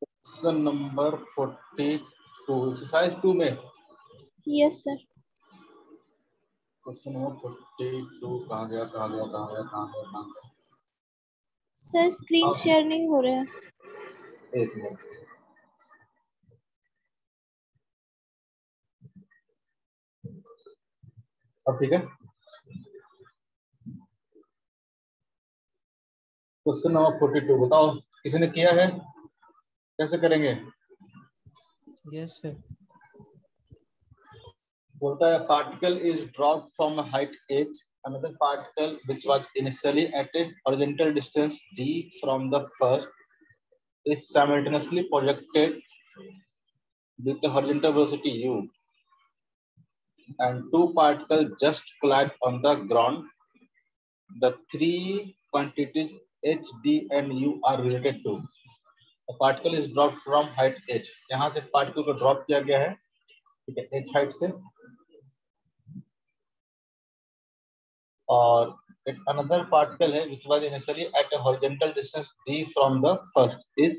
Question number 42 exercise 2 में। Yes sir. Question number 42 कहाँ गया कहाँ गया कहाँ गया कहाँ गया कहाँ गया? सर स्क्रीन शेयर नहीं हो रहा है। एक मिनट। अब ठीक है। क्वेश्चन नंबर 42 बताओ, किसी ने किया है? कैसे करेंगे? Yes sir. बोलता है particle is dropped from height h, another particle which was initially at a horizontal distance d from the first is simultaneously projected with the horizontal velocity u, and two particles just collide on the ground. The three quantities h, d and u are related to. The particle is dropped from height h. यहाँ से particle को drop किया गया है, ठीक है, h height से, और एक another particle है which was initially at a horizontal distance d from the first is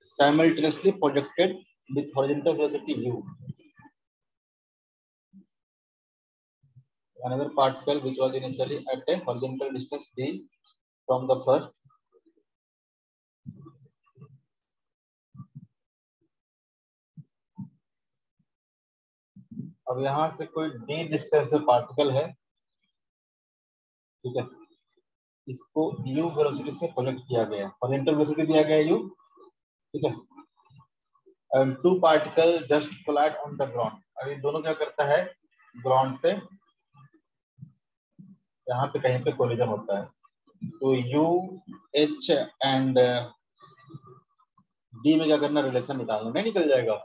simultaneously projected with horizontal velocity u. Another particle which was initially at a horizontal distance d from the first अब यहाँ से कोई d distance से particle है, ठीक है, इसको u velocity से प्रोजेक्ट किया गया, हॉरिजॉन्टल वेलोसिटी दिया गया u, ठीक है, and two particle just collide on the ground. अब ये दोनों क्या करता है, ग्राउंड पे यहाँ पे कहीं पे कोलिजन होता है, तो u h एंड d में क्या करना, रिलेशन निकालना, नहीं निकल जाएगा?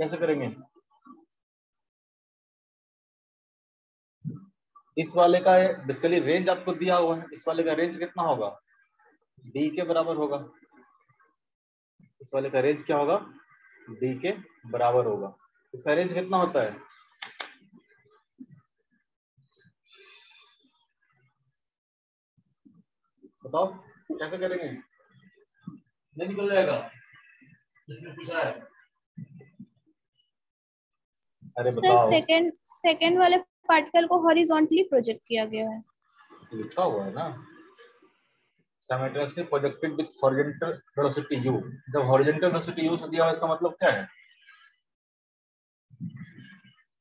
कैसे करेंगे? इस वाले का बेसिकली रेंज आपको दिया हुआ है, इस वाले का रेंज कितना होगा, d के बराबर होगा। इस वाले का रेंज क्या होगा, d के बराबर होगा। इसका रेंज कितना होता है, बताओ कैसे करेंगे? नहीं निकल जाएगा? किसने पूछा है? अरे सर बताओ। सेकंड वाले पार्टिकल को हॉरिजॉन्टली प्रोजेक्ट किया गया है। लिखा हुआ है ना, simultaneously projected with horizontal velocity u। जब horizontal velocity u से दिया हुआ, इसका मतलब क्या है,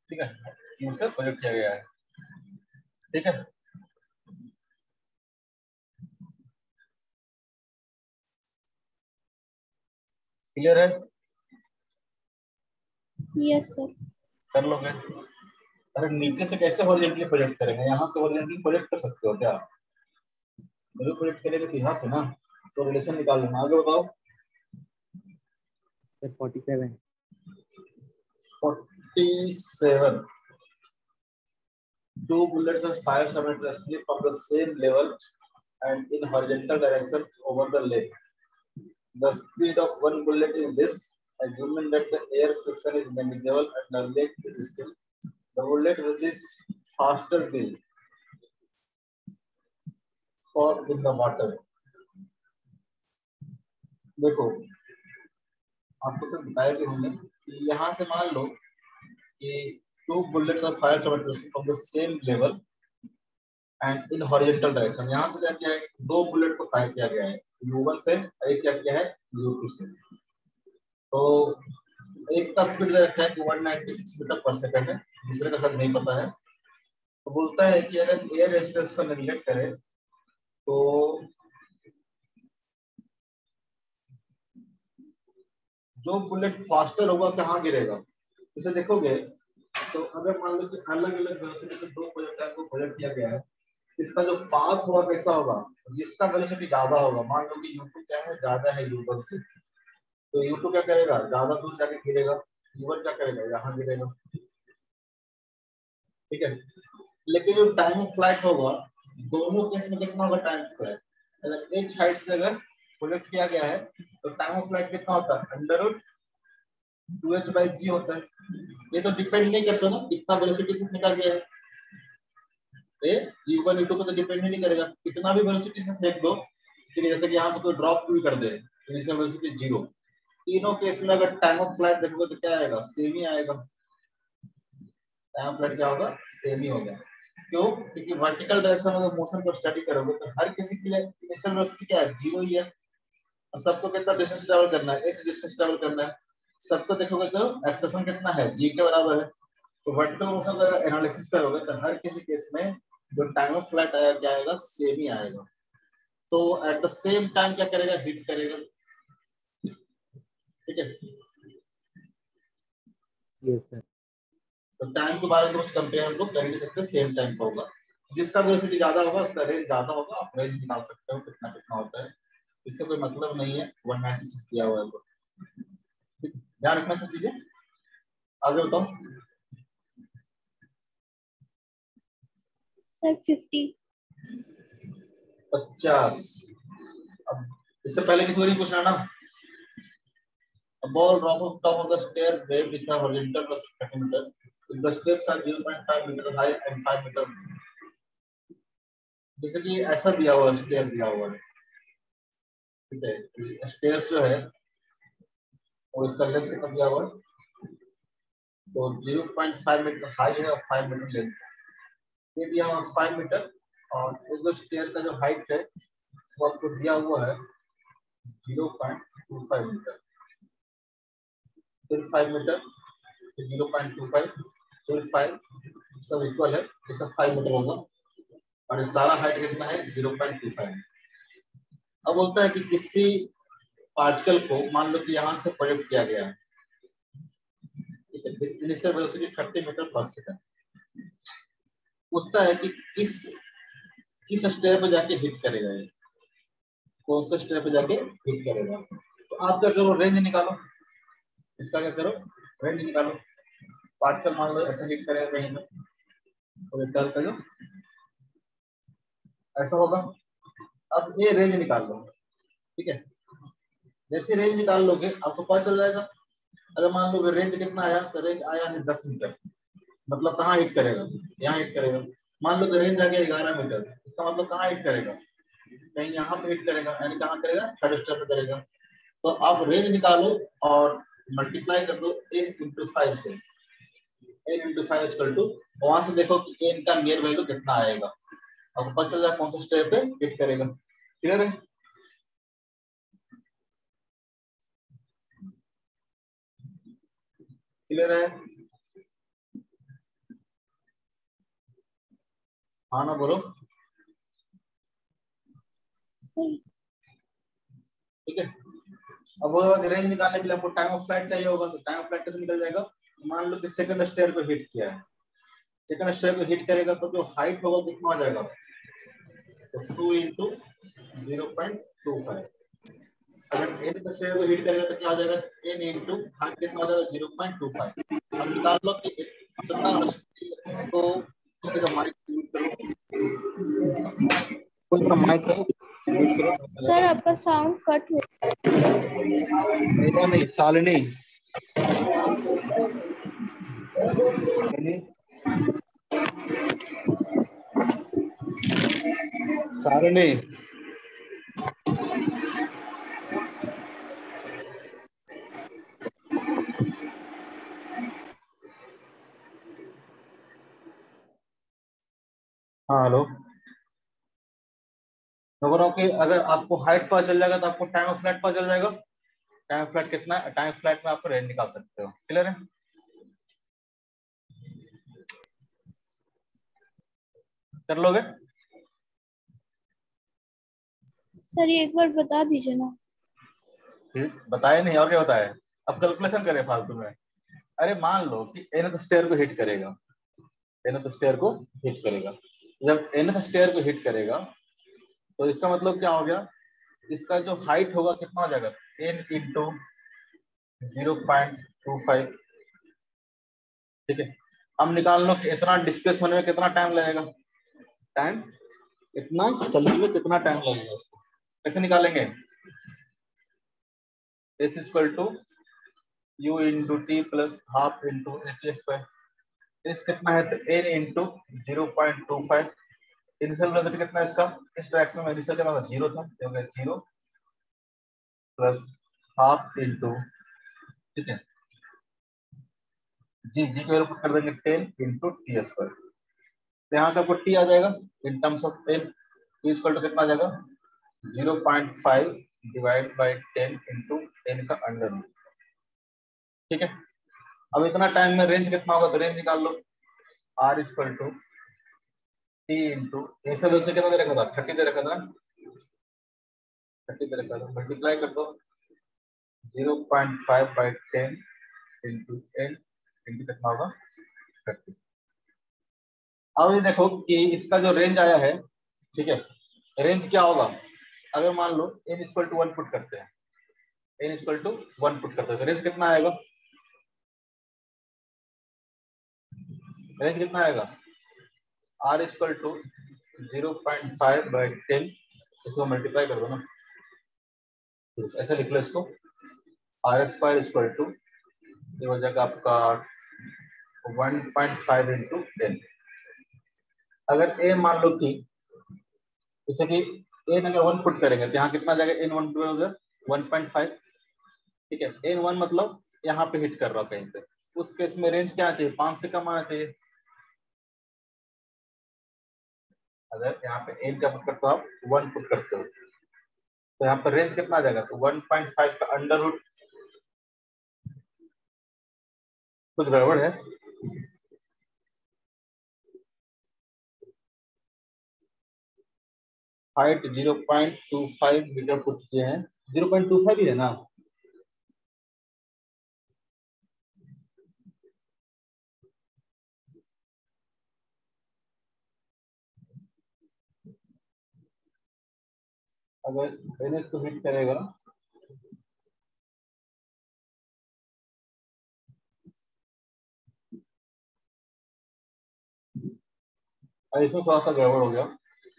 ठीक है, u से प्रोजेक्ट किया गया है, ठीक है। क्लियर है? Yes sir. कर लोगे? अरे नीचे से कैसे हॉरिजॉन्टली प्रोजेक्ट करेंगे, यहाँ से हॉरिजॉन्टली प्रोजेक्ट कर सकते हो क्या? मुझे प्रोजेक्ट करेंगे तो यहाँ से ना, तो रिलेशन निकाल लेना। आगे बताओ। Sir 47 two bullets are fired simultaneously from the same level and in horizontal direction over the lake. The speed of one bullet is this, assuming that the air friction is negligible and the lake is still. The bullet which is faster will fall in the water. देखो, आपको सब बताया भी हमने कि यहाँ से मान लो कि two bullets are fired simultaneously from the same level and in horizontal direction। यहाँ से क्या किया है, दो बुलेट को फायर किया गया है, U1 से, एक क्या किया है U2 से। तो एक का स्पीड दे रखा है कि 196 मीटर पर सेकंड है, दूसरे का शायद नहीं पता है। तो बोलता है कि अगर एयर रेजिस्टेंस को नेगलेक्ट करें तो जो बुलेट फास्टर होगा कहाँ गिरेगा, इसे देखोगे तो अगर मान लो कि अलग अलग वेलोसिटी से दो प्रोजेक्टाइल को प्रोजेक्ट किया गया है, इसका जो पाथ होगा कैसा होगा, जिसका वेलोसिटी ज्यादा होगा, मान लो कि U2 क्या है, ज्यादा है U1 से, तो U2 क्या करेगा, ज्यादा दूर जाके गिरेगा, U1 क्या करेगा, यहाँ गिरेगा, ठीक है। लेकिन जो टाइम ऑफ फ्लाइट होगा, दोनों केस में कितना होगा टाइम ऑफ फ्लाइट, अगर h हाइट से अगर प्रोजेक्ट किया गया है तो टाइम ऑफ फ्लाइट कितना होता है, √2h/g होता है। ये तो डिपेंड नहीं करता ना कितना वेलोसिटी से फेंका गया है, ये U1 U2 को तो डिपेंड नहीं करेगा, कितना भी वेलोसिटी से फेंक दो, ठीक है, जैसे कि यहाँ से कोई ड्रॉप भी कर दे इनिशियल वेलोसिटी 0। तीनों केस में अगर टाइम ऑफ फ्लाइट देखोगे तो क्या आएगा, सेम ही आएगा। टाइम ऑफ फ्लाइट क्या होगा, सेम ही होगा। क्यों? क्योंकि वर्टिकल डायरेक्शन में मोशन को स्टडी करोगे तो हर किसी के लिए इनिशियल वेलोसिटी क्या है, 0 ही है। और सबको कितना डिस्टेंस ट्रैवल करना है, h डिस्टेंस ट्रैवल करना है। सबको देखोगे तो एक्सेलेरेशन कितना है, g के बराबर है। तो वर्टिकल मोशन का एनालिसिस करोगे तो हर किसी केस में जो टाइम ऑफ फ्लाइट आएगा क्या आएगा, सेम ही आएगा। तो एट द सेम टाइम क्या करेगा, हिट करेगा। ठीक है, यस सर। तो टाइम के बारे में कुछ कंपेयर हम लोग कर नहीं सकते, सेम टाइम का होगा। जिसका वेलोसिटी ज्यादा होगा उसका रेंज ज्यादा होगा, आप रेंज निकाल सकते हो कितना कितना होता है। इससे कोई मतलब नहीं है 196 दिया हुआ है तो। ध्यान रखना सब चीजें। आगे बताओ। सर 50। 50। अब इससे पहले किसी को नहीं पूछना ना। A ball drop off top of the stair wave with a horizontal velocity 30 meter. If the steps are 0.5 meter high and 5 meter, जैसे कि ऐसा दिया हुआ है, स्टेयर दिया हुआ है, ठीक है। स्टेयर्स जो है और इसका लेंथ कितना दिया हुआ है, तो 0.5 मीटर हाई है और 5 मीटर लेंथ है। ये दिया हुआ 5 मीटर, और ये जो स्टेयर का जो हाइट है वो आपको दिया हुआ है 0.25 मीटर। फिर 5 मीटर, फिर 0.25, फिर 5, सब इक्वल है, ये सब 5 मीटर होगा। और ये सारा हाइट कितना है, 0.25। अब बोलता है कि किसी पार्टिकल को मान लो कि यहाँ से प्रोजेक्ट किया गया है, ठीक है, विद इनिशियल वेलोसिटी 30 मीटर पर सेकंड। पूछता है कि किस स्टेप पे जाके हिट करेगा, ये कौन सा स्टेप पे जाके हिट करेगा। तो आप क्या करो, रेंज निकालो। इसका क्या करो, रेंज निकालो। पार्टिकल मान लो ऐसा हिट करेगा कहीं में, तो टर्न करो, ऐसा होगा। अब ये रेंज निकाल लो, ठीक है। जैसे रेंज निकाल लोगे आपको पता चल जाएगा। अगर मान लो रेंज कितना आया, तो रेंज आया है 10 मीटर, मतलब कहाँ हिट करेगा, यहाँ हिट करेगा। मान लो रेंज आ गया 11 मीटर, इसका मतलब कहाँ हिट करेगा, कहीं यहाँ पे हिट करेगा, यानी कहाँ करेगा, थर्ड स्टेप पे करेगा। तो आप रेंज निकालो और मल्टीप्लाई कर दो n इंटू 5 से। n इंटू 5 इक्वल टू, वहां से देखो कि n का नियर वैल्यू कितना आएगा, आपको पता चल जाए कौन सा स्टेप पे हिट करेगा। क्लियर है? क्लियर है? हाँ ना बोलो। ठीक है। अब वो रेंज निकालने के लिए आपको टाइम ऑफ फ्लाइट चाहिए होगा, तो टाइम ऑफ फ्लाइट कैसे निकल जाएगा। मान लो कि सेकंड स्टेयर पे हिट किया है, सेकंड स्टेयर पे हिट करेगा तो जो हाइट होगा कितना हो जाएगा, तो 2 इंटू 0.25। अगर n का स्टेयर को हिट करेगा तो क्या हो जाएगा, n इंटू हाइट कितना हो जाएगा, 0.25। अब निकाल लो कि कितना तो इसका माइक कोई माइक करो। सर आपका साउंड कट हो। मेरा नहीं, शालिनी। शालिनी, हाँ हेलो। मैं बोल रहा हूँ कि अगर आपको हाइट पता चल जाएगा तो आपको टाइम ऑफ फ्लाइट पता चल जाएगा। टाइम ऑफ फ्लाइट कितना है, टाइम ऑफ फ्लाइट में आप रेंज निकाल सकते हो। क्लियर है? कर लोगे? सर ये एक बार बता दीजिए ना। बताया नहीं और क्या बताया, अब कैलकुलेशन करें फालतू में। अरे मान लो कि एनथ स्टेयर को हिट करेगा, एनथ स्टेयर को हिट करेगा। जब एनथ स्टेयर को हिट करेगा तो इसका मतलब क्या हो गया, इसका जो हाइट होगा कितना हो जाएगा, n इंटू 0.25। ठीक है। अब निकाल लो कि इतना डिस्प्लेस होने में कितना टाइम लगेगा, टाइम इतना चलने में कितना टाइम लगेगा, उसको कैसे निकालेंगे। s equal to u into T plus half into T square. इस कितना है तो n इंटू 0.25। इनिशियल वेलोसिटी कितना है इसका, इस डायरेक्शन में इनिशियल कितना था, 0 था, 0 प्लस हाफ इंटू, ठीक है, जी की वैल्यू पुट कर देंगे 10 इंटू टी स्क्वायर। तो यहाँ से आपको टी आ जाएगा in terms of 10, equal to कितना आ जाएगा 0.5 डिवाइड बाई 10 इंटू 10 का अंडर रूट, ठीक है। अब इतना टाइम में रेंज कितना होगा, तो रेंज निकाल लो, R equal to T into ऐसे वैसे कितना दे रखा था 30 दे रखा था, 30 दे रखा था, मल्टीप्लाई कर दो 0.5 बाई 10 इंटू 10 इंटू कितना होगा 30। अब ये देखो कि इसका जो रेंज आया है, ठीक है, रेंज क्या होगा, अगर मान लो n इक्वल टू 1 पुट करते हैं, n इक्वल टू 1 पुट करते हैं, तो रेंज कितना आएगा, रेंज कितना आएगा r इक्वल टू 0.5 बाई 10, इसको मल्टीप्लाई कर दो ना, तो ऐसे लिख लो इसको, आर स्क्वायर इक्वल टू ये हो जाएगा आपका 1.5 इंटू 10। अगर a मान लो कि जैसे कि n अगर 1 पुट करेंगे तो यहाँ कितना जाएगा, n 1 उधर 1.5, ठीक है, n 1 मतलब यहाँ पे हिट कर रहा हो कहीं पे, उस केस में रेंज क्या आना चाहिए, 5 से कम आना चाहिए। अगर यहाँ पे n का पुट करते हो आप 1 पुट करते हो तो यहाँ पर रेंज कितना आ जाएगा, तो 1.5 का अंडर रूट, कुछ गड़बड़ है, हाइट 0.25 मीटर पुट किए हैं, 0.25 ही है ना, अगर एन को हिट करेगा और इसमें थोड़ा सा गड़बड़ हो गया,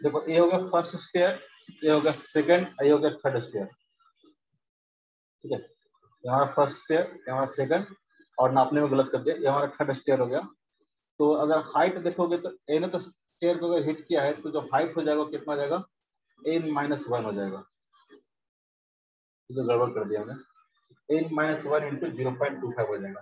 देखो ये हो गया फर्स्ट स्टेयर, ये हो गया सेकंड, ये हो गया थर्ड स्टेयर, ठीक है, यहाँ फर्स्ट स्टेयर, यहाँ सेकंड, और नापने में गलत कर दिया, ये हमारा थर्ड स्टेयर हो गया। तो अगर हाइट देखोगे तो एन तो स्टेयर को अगर हिट किया है तो जो हाइट हो जाएगा कितना हो जाएगा, n-1 हो जाएगा, तो गड़बड़ कर दिया हमने, n-1 इंटू 0.25 हो जाएगा,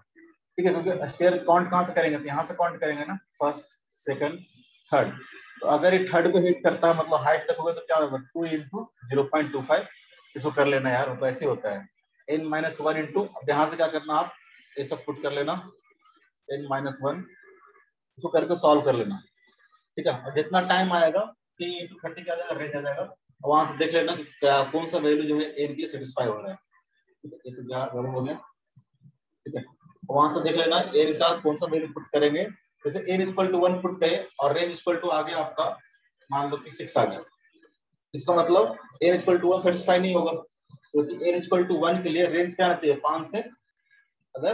ठीक है, क्योंकि स्टेयर काउंट कहाँ से करेंगे, तो यहाँ से काउंट करेंगे ना, फर्स्ट सेकंड थर्ड, तो अगर ये थर्ड को हिट करता है मतलब हाइट तक होगा तो क्या होगा 2 इंटू 0.25, इसको कर लेना यार, तो ऐसे होता है n-1 इंटू, अब यहाँ से क्या करना आप ये सब पुट कर लेना n-1, इसको करके सॉल्व कर लेना, ठीक है, और जितना टाइम आएगा t इंटू 30 क्या आ जाएगा, रेंज आ जाएगा, वहां से देख लेना क्या कौन सा वैल्यू जो है n के लिए सेटिस्फाई हो रहा है, ठीक है, ये तो क्या हो गया, ठीक है, वहां से देख लेना n का कौन सा वैल्यू पुट करेंगे, जैसे n इक्वल टू 1 पुट करें और रेंज इक्वल टू आ गया आपका मान लो कि 6 आ गया, इसका मतलब n इक्वल टू 1 सेटिस्फाई नहीं होगा, क्योंकि n इक्वल टू 1 के लिए रेंज क्या आना चाहिए 5 से, अगर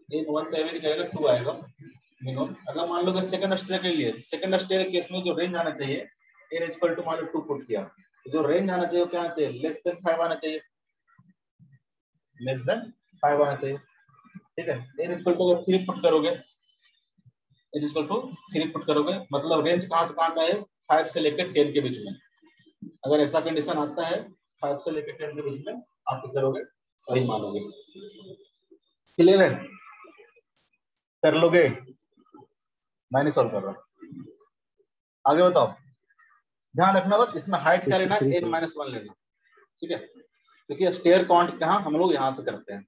n 1 तो एवरी करेगा 2 आएगा मिनिमम। अगर मान लो कि सेकंड स्टेयर के लिए, सेकंड स्टेयर केस में जो रेंज आना चाहिए n इक्वल टू मान लो 2 पुट किया, जो रेंज आना चाहिए क्या आना चाहिए, लेस देन 5 आना चाहिए, लेस देन 5 आना चाहिए, ठीक है, n इक्वल टू 3 पुट करोगे, n इक्वल टू 3 पुट करोगे मतलब रेंज कहां से कहां का है 5 से लेकर 10 के बीच में, अगर ऐसा कंडीशन आता है 5 से लेकर 10 के बीच में आप क्या करोगे, सही मानोगे, क्लियर है, कर लोगे, मैं नहीं सॉल्व कर रहा, आगे बताओ, ध्यान रखना बस इसमें हाइट का लेना n-1 लेना, ठीक है, क्योंकि स्टेयर काउंट कहाँ हम लोग यहाँ से करते हैं,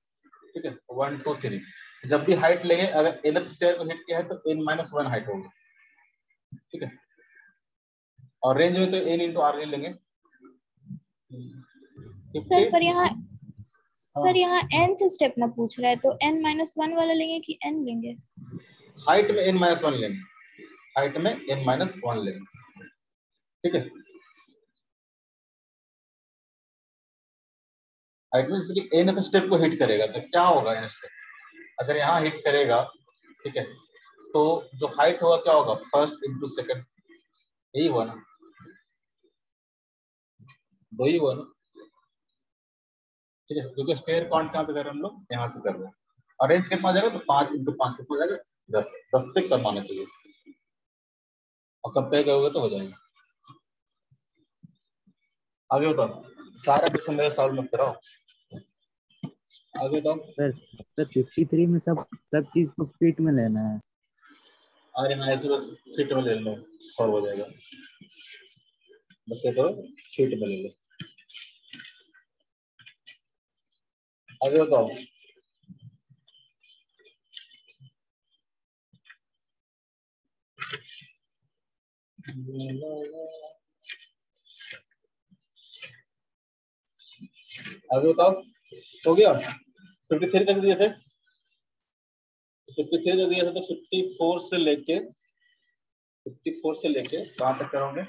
ठीक है, 1 2 3, जब भी हाइट लेंगे अगर nth स्टेयर को हिट किया है तो n-1 हाइट होगी, ठीक है, और रेंज में तो n इंटू आर लेंगे, सर पर यहाँ सर यहाँ nth स्टेप ना पूछ रहा है, तो n-1 वाला लेंगे कि n लेंगे, हाइट में n-1 लेंगे, हाइट में n-1 लेंगे, ठीक है, हाइट में जैसे कि nth स्टेप को हिट करेगा तो क्या होगा, n स्टेप अगर यहाँ हिट करेगा, ठीक है, तो जो हाइट होगा क्या होगा फर्स्ट इंटू सेकंड, यही हुआ ना, दो ही हुआ ना, ठीक है, क्योंकि स्टेयर काउंट कहां से कर रहे हैं हम लोग, यहाँ से कर रहे हैं, और रेंज कितना आ जाएगा तो 5 इंटू 5 कितना हो जाएगा 10, 10 से कम आना चाहिए, और कंपेयर करोगे तो हो जाएगा। आगे बताओ, सारा क्वेश्चन मेरे सॉल्व मत कराओ, आगे बताओ। सर सर 53 में सब चीज को फीट में लेना है। अरे हाँ, ऐसे बस फीट में ले लो, सॉल्व हो जाएगा। बस ये तो फीट में ले लो। आगे बताओ। आगे बताओ। हो गया। 53 तक दिए थे, 53 जो दिया था, तो 54 से लेके कहाँ तक करोगे?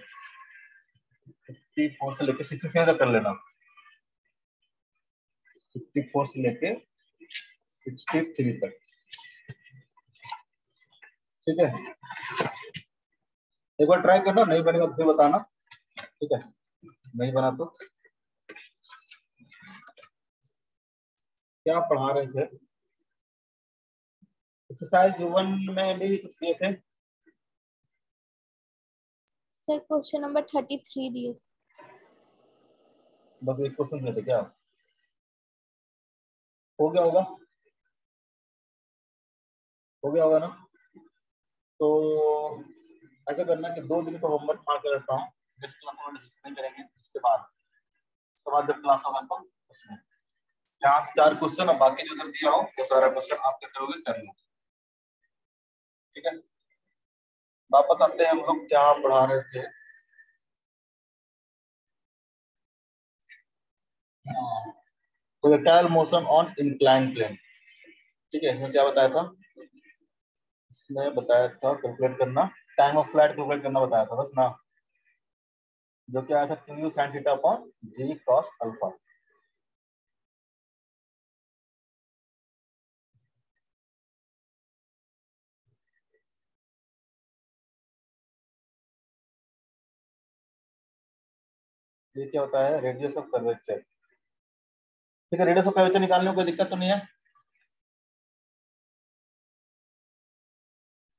54 से लेके 63 तक कर लेना। 54 से लेके 63 तक, ठीक है। एक बार ट्राई करना, नहीं बनेगा तो फिर बताना, ठीक है। नहीं बना तो क्या पढ़ा रहे थे? एक्सरसाइज 1 में भी कुछ दिए थे। सर क्वेश्चन नंबर 33 दिए। बस एक क्वेश्चन दिए थे क्या? हो गया होगा, हो गया होगा ना? तो ऐसा करना कि 2 दिन का होमवर्क मार कर रखता हूँ, नेक्स्ट क्लास में डिस्कस नहीं करेंगे। उसके बाद जब क्लास होगा तो उसमें यहाँ से 4 क्वेश्चन और बाकी जो उधर दिया हो वो सारा क्वेश्चन आप क्या करोगे, कर लो, ठीक है। वापस आते हैं हम लोग क्या पढ़ा रहे थे। Projectile motion on incline plane, ठीक है। इसमें क्या बताया था? इसमें बताया था कैलकुलेट करना, टाइम ऑफ फ्लाइट कैलकुलेट करना बताया था बस ना, जो क्या आया था 2u sin theta upon g cos alpha. ये क्या होता है? रेडियस ऑफ कर्वेचर, ठीक है। रेडियस ऑफ कर्वेचर निकालने में कोई दिक्कत तो नहीं है?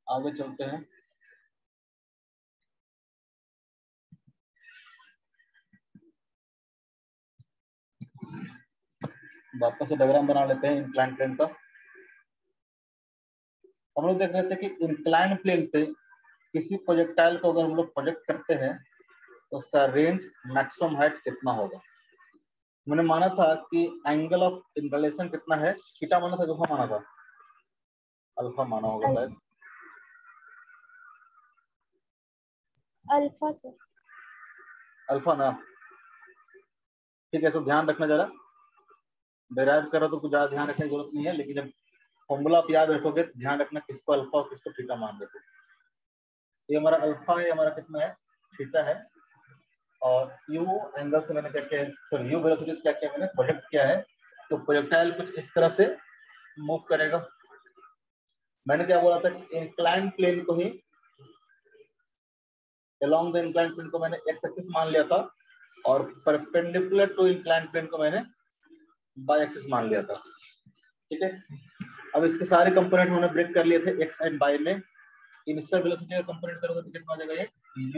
आगे चलते हैं। वापस से डायग्राम बना लेते हैं इंक्लाइन प्लेन का। हम लोग देख रहे थे कि इंक्लाइन प्लेन पे किसी प्रोजेक्टाइल को अगर हम लोग प्रोजेक्ट करते हैं तो उसका रेंज मैक्सिमम हाइट कितना होगा। मैंने माना था कि एंगल ऑफ इनकलेशन कितना है, थीटा माना था, अल्फा माना था? अल्फा माना होगा शायद। Alpha sir. अल्फा ना, ठीक है। तो ध्यान रखना जरा, डेराइव करो तो कुछ ज्यादा ध्यान रखने की जरूरत नहीं है, लेकिन जब फॉर्मूला आप याद रखोगे तो ध्यान रखना किसको अल्फा और किसको थीटा मान देते। ये हमारा अल्फा है, हमारा कितना है? थीटा है। और यू एंगल से मैंने क्या किया है, सॉरी यू वेलोसिटी से क्या किया मैंने, प्रोजेक्ट किया है। तो प्रोजेक्टाइल कुछ इस तरह से मूव करेगा। मैंने क्या बोला था कि इंक्लाइन प्लेन को ही, अलोंग द इंक्लाइन प्लेन को मैंने एक्स एक्सिस मान लिया था, और परपेंडिकुलर टू इंक्लाइन प्लेन को मैंने बाय एक्सिस मान लिया था, ठीक है। अब इसके सारे कंपोनेंट हमने ब्रेक कर लिए थे एक्स एंड बाय में। इनिशियल वेलोसिटी का कंपोनेंट करोगे तो कितना हो जाएगा? ये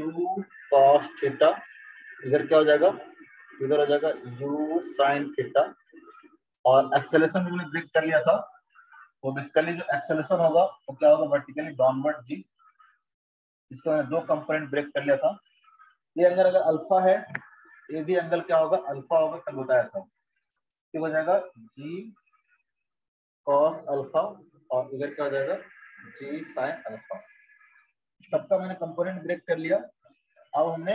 u cos थीटा, इधर क्या हो जाएगा? इधर हो जाएगा u sin थीटा। और एक्सेलरेशन हमने ब्रेक कर लिया था, वो बेसिकली जो एक्सेलरेशन होगा वो क्या होगा? Vertically downward g। इसको मैंने 2 कंपोनेंट ब्रेक कर लिया था। ये एंगल अगर अल्फा है, ये भी एंगल क्या होगा? अल्फा होगा, कल बताया था। तो हो जाएगा g cos अल्फा, और इधर क्या हो जाएगा? g sin alpha. सबका मैंने कंपोनेंट ब्रेक कर लिया। अब हमने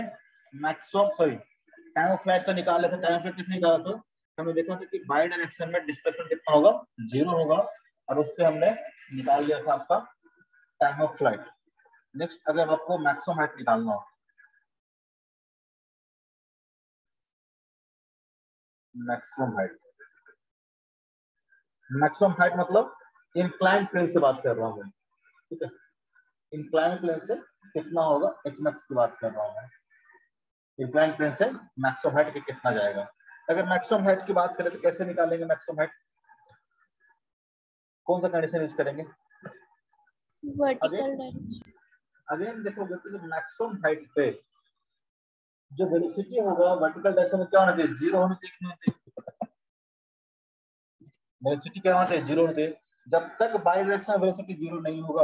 maximum, sorry, time of flight का निकाल लिया था। टाइम ऑफ फ्लाइट किसने निकाला था? हमने देखा था कि बाई डायरेक्शन में डिस्प्लेसमेंट कितना होगा? 0 होगा, और उससे हमने निकाल लिया था आपका टाइम ऑफ फ्लाइट। नेक्स्ट, अगर आपको मैक्सिमम हाइट निकालना हो, मैक्सिमम हाइट, मैक्सिमम हाइट मतलब इंक्लाइन प्लेन से बात कर रहा हूँ मैं, ठीक है। इंक्लाइन प्लेन से कितना होगा, एच मैक्स की बात कर रहा हूँ मैं। इंक्लाइन प्लेन से मैक्सिमम हाइट के कितना जाएगा। अगर मैक्सिमम हाइट की बात करें तो कैसे निकालेंगे मैक्सिमम हाइट? कौन सा कंडीशन यूज करेंगे? Vertical direction. अगेन देखोगे तो जो मैक्सिमम हाइट पे जो वेलोसिटी होगा वर्टिकल डायरेक्शन में क्या होना चाहिए? 0 होना चाहिए कि नहीं होना चाहिए? वेलोसिटी क्या होना चाहिए, 0 होना चाहिए। जब तक बाई डायरेक्शनल वेलोसिटी 0 नहीं होगा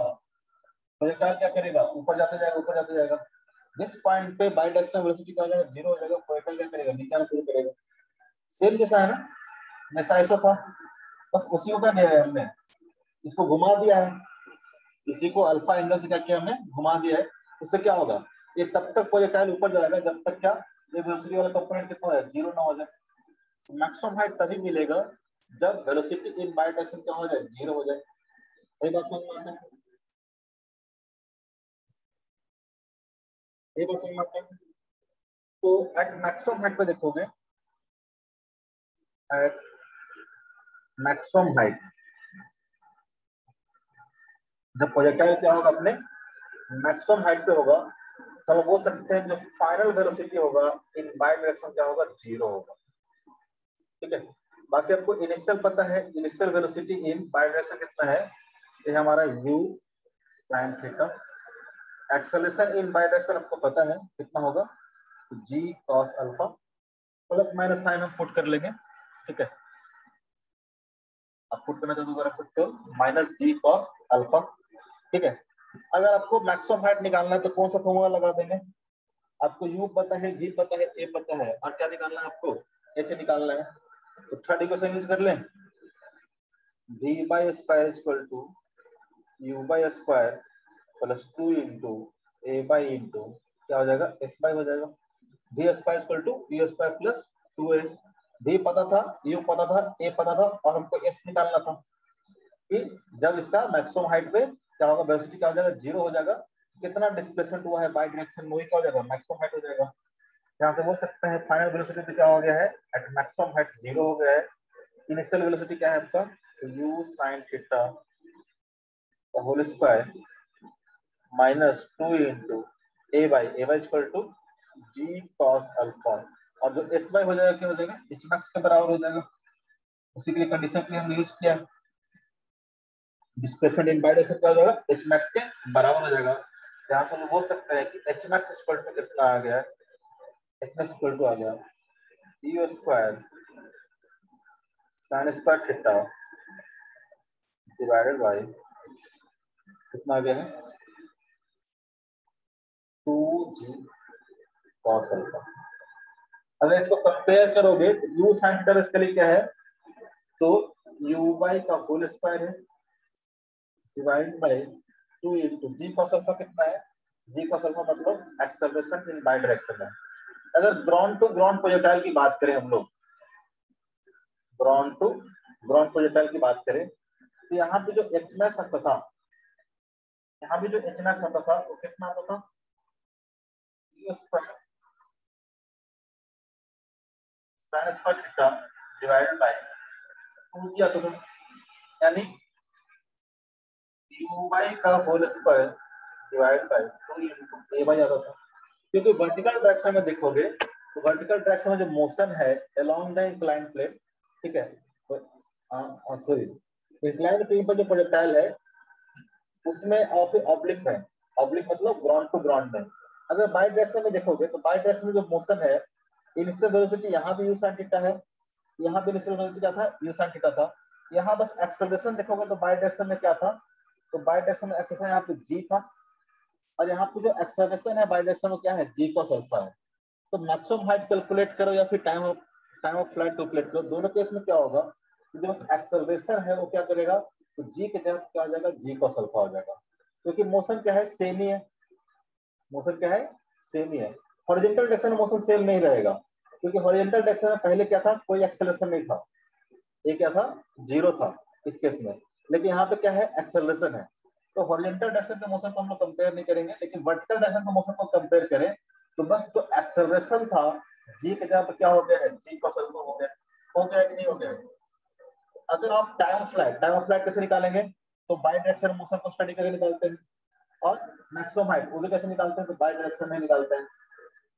प्रोजेक्टाइल क्या करेगा, ऊपर जाते जाएगा, ऊपर जाते जाएगा। जिस पॉइंट पे बाई डायरेक्शनल वेलोसिटी क्या हो जाएगा, 0 हो जाएगा, प्रोजेक्टाइल क्या करेगा, नीचे आना शुरू करेगा। सेम जैसा है ना, जैसा ऐसा था, बस उसी को क्या किया है हमने, इसको घुमा दिया है, इसी को अल्फा एंगल से क्या किया हमने, घुमा दिया है। उससे क्या होगा, ये तब तक प्रोजेक्टाइल ऊपर जाएगा जब तक क्या ये वेलोसिटी वाला कंपोनेंट कितना है, 0 ना हो जाए। मैक्सिमम हाइट तभी मिलेगा जब वेलोसिटी इन बाई डायरेक्शन क्या हो जाए, 0 हो जाए। सही बात समझ में आता है, ये बात समझ में आता है। तो एट मैक्सिमम हाइट पे देखोगे, एट मैक्सिमम हाइट जब प्रोजेक्टाइल क्या होगा अपने मैक्सिमम हाइट पे होगा, तो हम बोल सकते हैं जो फाइनल वेलोसिटी होगा इन बाई डायरेक्शन क्या होगा, 0 होगा। ठीक है, बाकी आपको इनिशियल पता है, initial velocity in y direction कितना है, ये हमारा u sin थीटा। एक्सेलरेशन इन बाई डायरेक्शन आपको पता है कितना होगा, g cos अल्फा, प्लस माइनस साइन हम पुट कर लेंगे। ठीक है, आप पुट करना चाहते तो रख सकते हो, माइनस जी कॉस अल्फा। ठीक है, अगर आपको मैक्सिमम हाइट निकालना है तो कौन सा फॉर्मूला लगा देंगे, आपको u पता है, v पता है, a पता है, और क्या निकालना है आपको, h निकालना है। तो थर्ड इक्वेशन यूज कर लें, v y square equal to u y square plus 2 into a y into क्या हो जाएगा, s बाई हो जाएगा। v square equal to u square plus 2s। v पता था, u पता था, a पता था, और हमको s निकालना था कि जब इसका मैक्सिमम हाइट पे क्या होगा, वेलोसिटी क्या हो जाएगा, 0 हो जाएगा। कितना डिस्प्लेसमेंट हुआ है बाई डायरेक्शन में, क्या हो जाएगा, मैक्सिमम हाइट हो जाएगा। यहाँ से बोल सकते हैं फाइनल वेलोसिटी पे क्या हो गया है, एट मैक्सिमम हाइट 0 हो गया है। इनिशियल वेलोसिटी क्या है आपका, तो u sin theta whole square minus 2 into a y equal to g cos alpha, और जो एस बाई हो जाएगा क्या हो जाएगा, एच मैक्स के बराबर हो जाएगा। उसी के लिए कंडीशन के लिए हमने यूज किया, डिस्प्लेसमेंट इन बाई डायरेक्शन क्या हो जाएगा, एच मैक्स के बराबर हो जाएगा। यहाँ से हम बोल सकते हैं कि एच मैक्स इक्वल टू कितना आ गया, एच मैक्स इक्वल टू आ गया you square sine square theta divided by कितना आ गया है, 2g cos अल्फा। अगर इसको कंपेयर करोगे तो u sin थीटा इसके लिए क्या है, तो u बाई का होल स्क्वायर है divide by 2 into g cos alpha कितना है, जी cos अल्फा मतलब एक्सेलरेशन इन बाई डायरेक्शन है। अगर ग्राउंड टू ग्राउंड प्रोजेक्टाइल की बात करें हम लोग, ग्राउंड टू ग्राउंड प्रोजेक्टाइल की बात करें, तो यहाँ पे जो एच मैक्स आता था, यहाँ पे जो एच मैक्स आता था वो कितना आता था, u square sine square theta divided by 2g आता था, यानी u बाई का whole square divide by 2 into a y आता था। क्योंकि वर्टिकल डायरेक्शन में देखोगे तो वर्टिकल डायरेक्शन में जो मोशन है अलोंग द इंक्लाइंड प्लेन, ठीक है, सॉरी इंक्लाइंड प्लेन पर जो प्रोजेक्टाइल है उसमें ऑब्लिक है, ऑब्लिक मतलब ग्राउंड टू ग्राउंड में। अगर बाई डायरेक्शन में देखोगे तो बाई डायरेक्शन में जो मोशन है, इनिशियल वेलोसिटी यहाँ भी u sin थीटा है, यहाँ पे इनिशियल वेलोसिटी क्या था, u sin थीटा था। यहाँ बस एक्सेलरेशन देखोगे तो बाई डायरेक्शन में क्या था, तो बाई डायरेक्शन में एक्सेलरेशन यहाँ पे g था, और यहाँ पे जो एक्सेलरेशन है बाई डायरेक्शन में क्या है, g cos अल्फा है। तो मैक्सिमम हाइट कैलकुलेट करो या फिर टाइम ऑफ फ्लाइट कैलकुलेट करो, दोनों केस में क्या होगा, जो बस एक्सेलरेशन है वो क्या करेगा, तो g के जगह क्या हो जाएगा, g cos अल्फा हो जाएगा। क्योंकि मोशन क्या है, सेम ही है, मोशन क्या है, सेम ही है। हॉरिजॉन्टल डायरेक्शन में मोशन सेम नहीं रहेगा, क्योंकि हॉरिजॉन्टल डायरेक्शन में पहले क्या था, कोई एक्सेलरेशन नहीं था, ये क्या था, 0 था इस केस में, लेकिन यहाँ पे क्या है, एक्सेलरेशन है। तो हॉरिजॉन्टल डायरेक्शन के मोशन को हम लोग कंपेयर नहीं करेंगे, लेकिन वर्टिकल डायरेक्शन के मोशन को कंपेयर करें तो बस जो एक्सेलरेशन था जी के जगह पे क्या हो गया है, जी cos अल्फा हो गया कि नहीं हो गया। अगर आप टाइम ऑफ फ्लाइट कैसे निकालेंगे, तो बाई डायरेक्शन मोशन को स्टडी करके निकालते हैं, और मैक्सिमम हाइट वो भी कैसे निकालते हैं, तो बाई डायरेक्शन में निकालते हैं।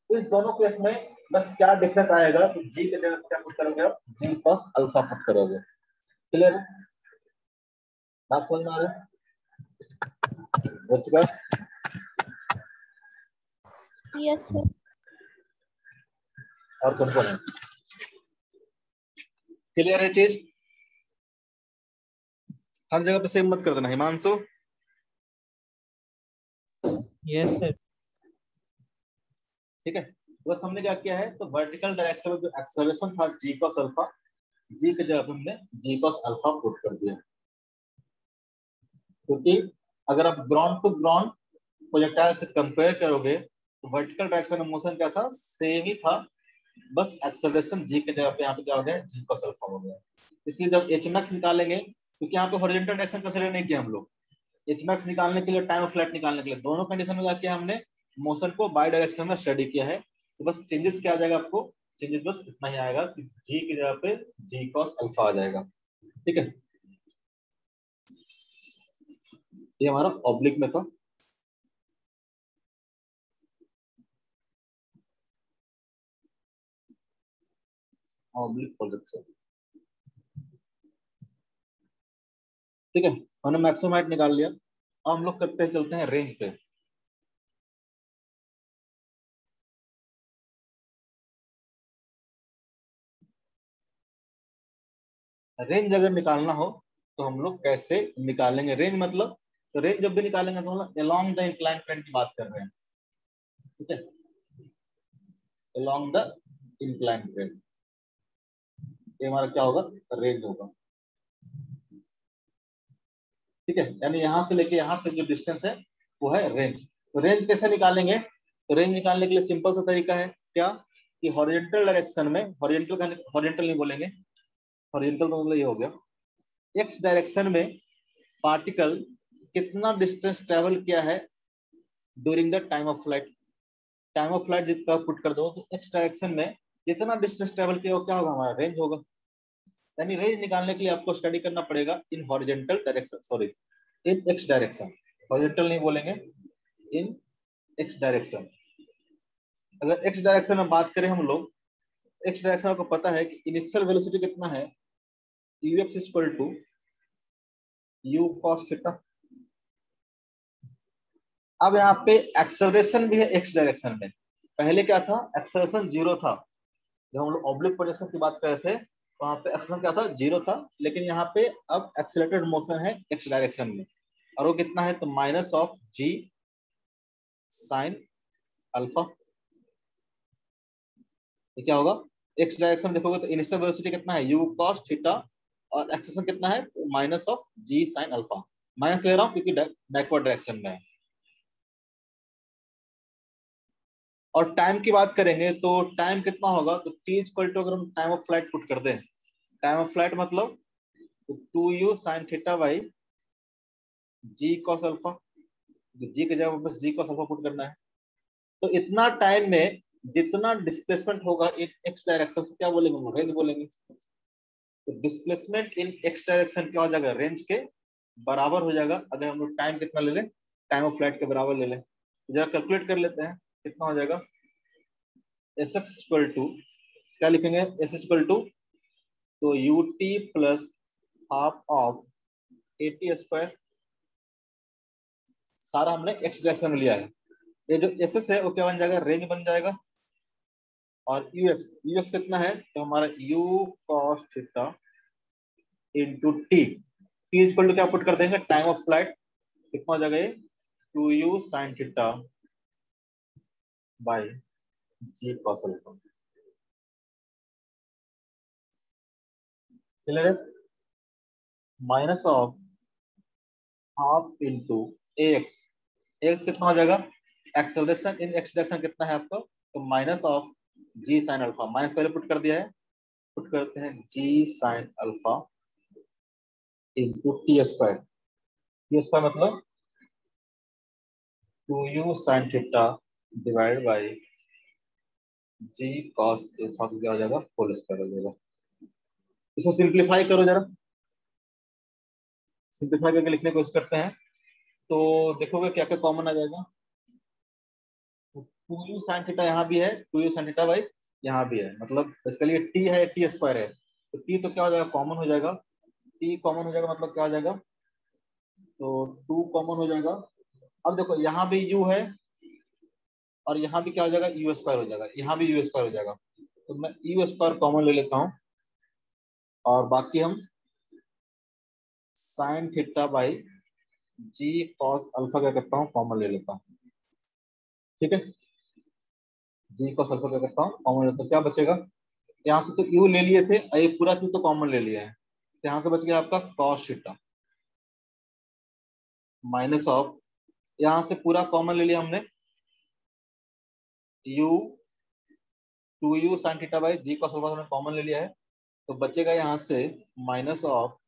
इस दोनों केस में बस क्या डिफरेंस आएगा, तो जी के जगह क्या पुट करोगे आप, जी cos अल्फा पुट करोगे। क्लियर है, बात समझ में आ रहा है, हो चुका है। Yes sir. और कौन कौन है, क्लियर है चीज। हर जगह पे सेम मत कर देना हिमांशु। Yes sir. ठीक है, बस हमने क्या किया है, तो वर्टिकल डायरेक्शन में जो एक्सेलरेशन था जी कॉस अल्फा, जी के जगह पे हमने जी कॉस अल्फा पुट कर दिया, क्योंकि अगर आप ग्राउंड टू ग्राउंड प्रोजेक्टाइल से कंपेयर करोगे तो वर्टिकल डायरेक्शन ऑफ मोशन क्या था, सेम ही था, बस एक्सेलरेशन जी के जगह पे यहाँ पे क्या हो गया, जी कॉस अल्फा हो गया। इसलिए जब एच मैक्स निकालेंगे, क्योंकि यहाँ पे हॉरिजॉन्टल डायरेक्शन कंसीडर नहीं किया हम लोग, एच मैक्स निकालने के लिए, टाइम ऑफ फ्लाइट निकालने के लिए, दोनों कंडीशन में जाके हमने मोशन को बाई डायरेक्शन में स्टडी किया है। तो बस चेंजेस क्या आ जाएगा आपको, चेंजेस बस इतना ही आएगा कि जी की जगह पे जी कॉस अल्फा आ जाएगा। ठीक है, ये हमारा ऑब्लिक में था। ऑब्लिक प्रोजेक्शन, ठीक है, हमने मैक्सिमम हाइट निकाल लिया। अब हम लोग करते हैं, चलते हैं रेंज पे। रेंज अगर निकालना हो तो हम लोग कैसे निकालेंगे रेंज, मतलब तो रेंज जब भी निकालेंगे तो मतलब अलोंग द इंक्लाइन प्लेन की बात कर रहे हैं। ठीक है, अलोंग द इंक्लाइन प्लेन, ये हमारा क्या होगा, रेंज होगा। ठीक है, यानी यहां से लेके यहां तक जो डिस्टेंस है वो है रेंज। तो रेंज कैसे निकालेंगे, तो रेंज निकालने के लिए सिंपल सा तरीका है क्या, कि हॉरिजॉन्टल डायरेक्शन में, हॉरिजॉन्टल नहीं बोलेंगे, हॉरिजॉन्टल तो मतलब ये हो गया, एक्स डायरेक्शन में पार्टिकल कितना डिस्टेंस ट्रेवल किया है during the time of flight. Time of flight जितना पुट कर दो तो एक्स डायरेक्शन में जितना डिस्टेंस ट्रेवल किया वो क्या होगा, हमारा रेंज होगा। यानी रेंज निकालने के लिए आपको स्टडी करना पड़ेगा in horizontal direction, sorry in x direction, horizontal नहीं बोलेंगे, इन एक्स डायरेक्शन। अगर एक्स डायरेक्शन में बात करें हम लोग, एक्स डायरेक्शन आपको पता है कि इनिशियल वेलोसिटी कितना है, ux equal to u cos theta. अब यहाँ पे एक्सेलरेशन भी है एक्स डायरेक्शन में, पहले क्या था, एक्सेलरेशन जीरो था, जब हम लोग ऑब्लिक प्रोजेक्शन की बात कर रहे थे वहां पे एक्सेलरेशन क्या था, जीरो था, लेकिन यहाँ पे अब एक्सेलरेटेड मोशन है एक्स डायरेक्शन में, और वो कितना है, तो minus of ji sine alpha. ये क्या होगा, एक्स डायरेक्शन देखोगे तो इनिशियल वेलोसिटी कितना है, u cos थीटा, और एक्सेलरेशन कितना है, minus of ji sine alpha. Minus ले रहा हूँ क्योंकि बैकवर्ड डायरेक्शन में है। और टाइम की बात करेंगे तो टाइम कितना होगा, तो टी इक्वल टू, अगर हम टाइम ऑफ फ्लाइट पुट कर दें, टाइम ऑफ फ्लाइट मतलब two you sine theta by ji cos alpha, G के जगह बस जी कॉस अल्फा पुट करना है। तो इतना टाइम में जितना डिस्प्लेसमेंट होगा एक एक्स डायरेक्शन से, क्या बोलेंगे, रेंज बोलेंगे। तो डिस्प्लेसमेंट इन एक्स डायरेक्शन क्या हो जाएगा, रेंज के बराबर हो जाएगा, अगर हम लोग टाइम कितना ले लें, टाइम ऑफ फ्लाइट के बराबर ले लें। जरा कैलकुलेट कर लेते हैं कितना हो जाएगा, एस एक्स इक्वल टू, क्या लिखेंगे, एस इक्वल टू, तो you t plus half of A t square, सारा हमने एक्स डायरेक्शन में लिया है। ये जो एस एस है वो क्या बन जाएगा, रेंज बन जाएगा, और यूएक्स कितना है, तो हमारा U cos theta into T, T equal to क्या पुट कर देंगे, टाइम ऑफ फ्लाइट, कितना हो जाएगा ये, two you sine theta by ji cos alpha. Clear है, minus of half into X, X कितना हो जाएगा, एक्सेलरेशन इन एक्स डायरेक्शन कितना है आपको, तो minus of ji sine alpha, minus पहले पुट कर दिया है, पुट करते हैं G sine alpha into T square, T square मतलब two you sine theta divide by ji cos alpha, क्या हो जाएगा, होल स्क्वायर हो जाएगा। इसको सिंप्लीफाई करो जरा, सिंप्लीफाई करके लिखने की कोशिश करते हैं, तो देखोगे क्या क्या कॉमन आ जाएगा, टू यू साइन थीटा यहाँ भी है, two you sine theta by यहाँ भी है, मतलब इसके लिए टी है, टी स्क्वायर है, तो टी तो क्या हो जाएगा, कॉमन हो जाएगा, टी कॉमन हो जाएगा, मतलब क्या हो जाएगा, तो टू कॉमन हो जाएगा। अब देखो यहाँ भी u है और यहाँ भी क्या हो जाएगा, यू स्क्वायर हो जाएगा, यहाँ भी यू स्क्वायर हो जाएगा, तो मैं यू स्क्वायर कॉमन ले लेता हूँ, और बाकी हम sine theta by ji cos alpha क्या करता हूँ, कॉमन ले लेता हूँ। ठीक है, जी कॉस अल्फा क्या करता हूँ, कॉमन लेता हूँ। क्या बचेगा, यहाँ से तो यू ले लिए थे, ये पूरा चीज तो कॉमन ले लिया है, तो यहाँ से बच गया आपका कॉस थीटा माइनस ऑफ, यहाँ से पूरा कॉमन ले लिया हमने, u 2u sine theta by ji cos alpha हमने कॉमन ले लिया है, तो बचेगा यहाँ से minus of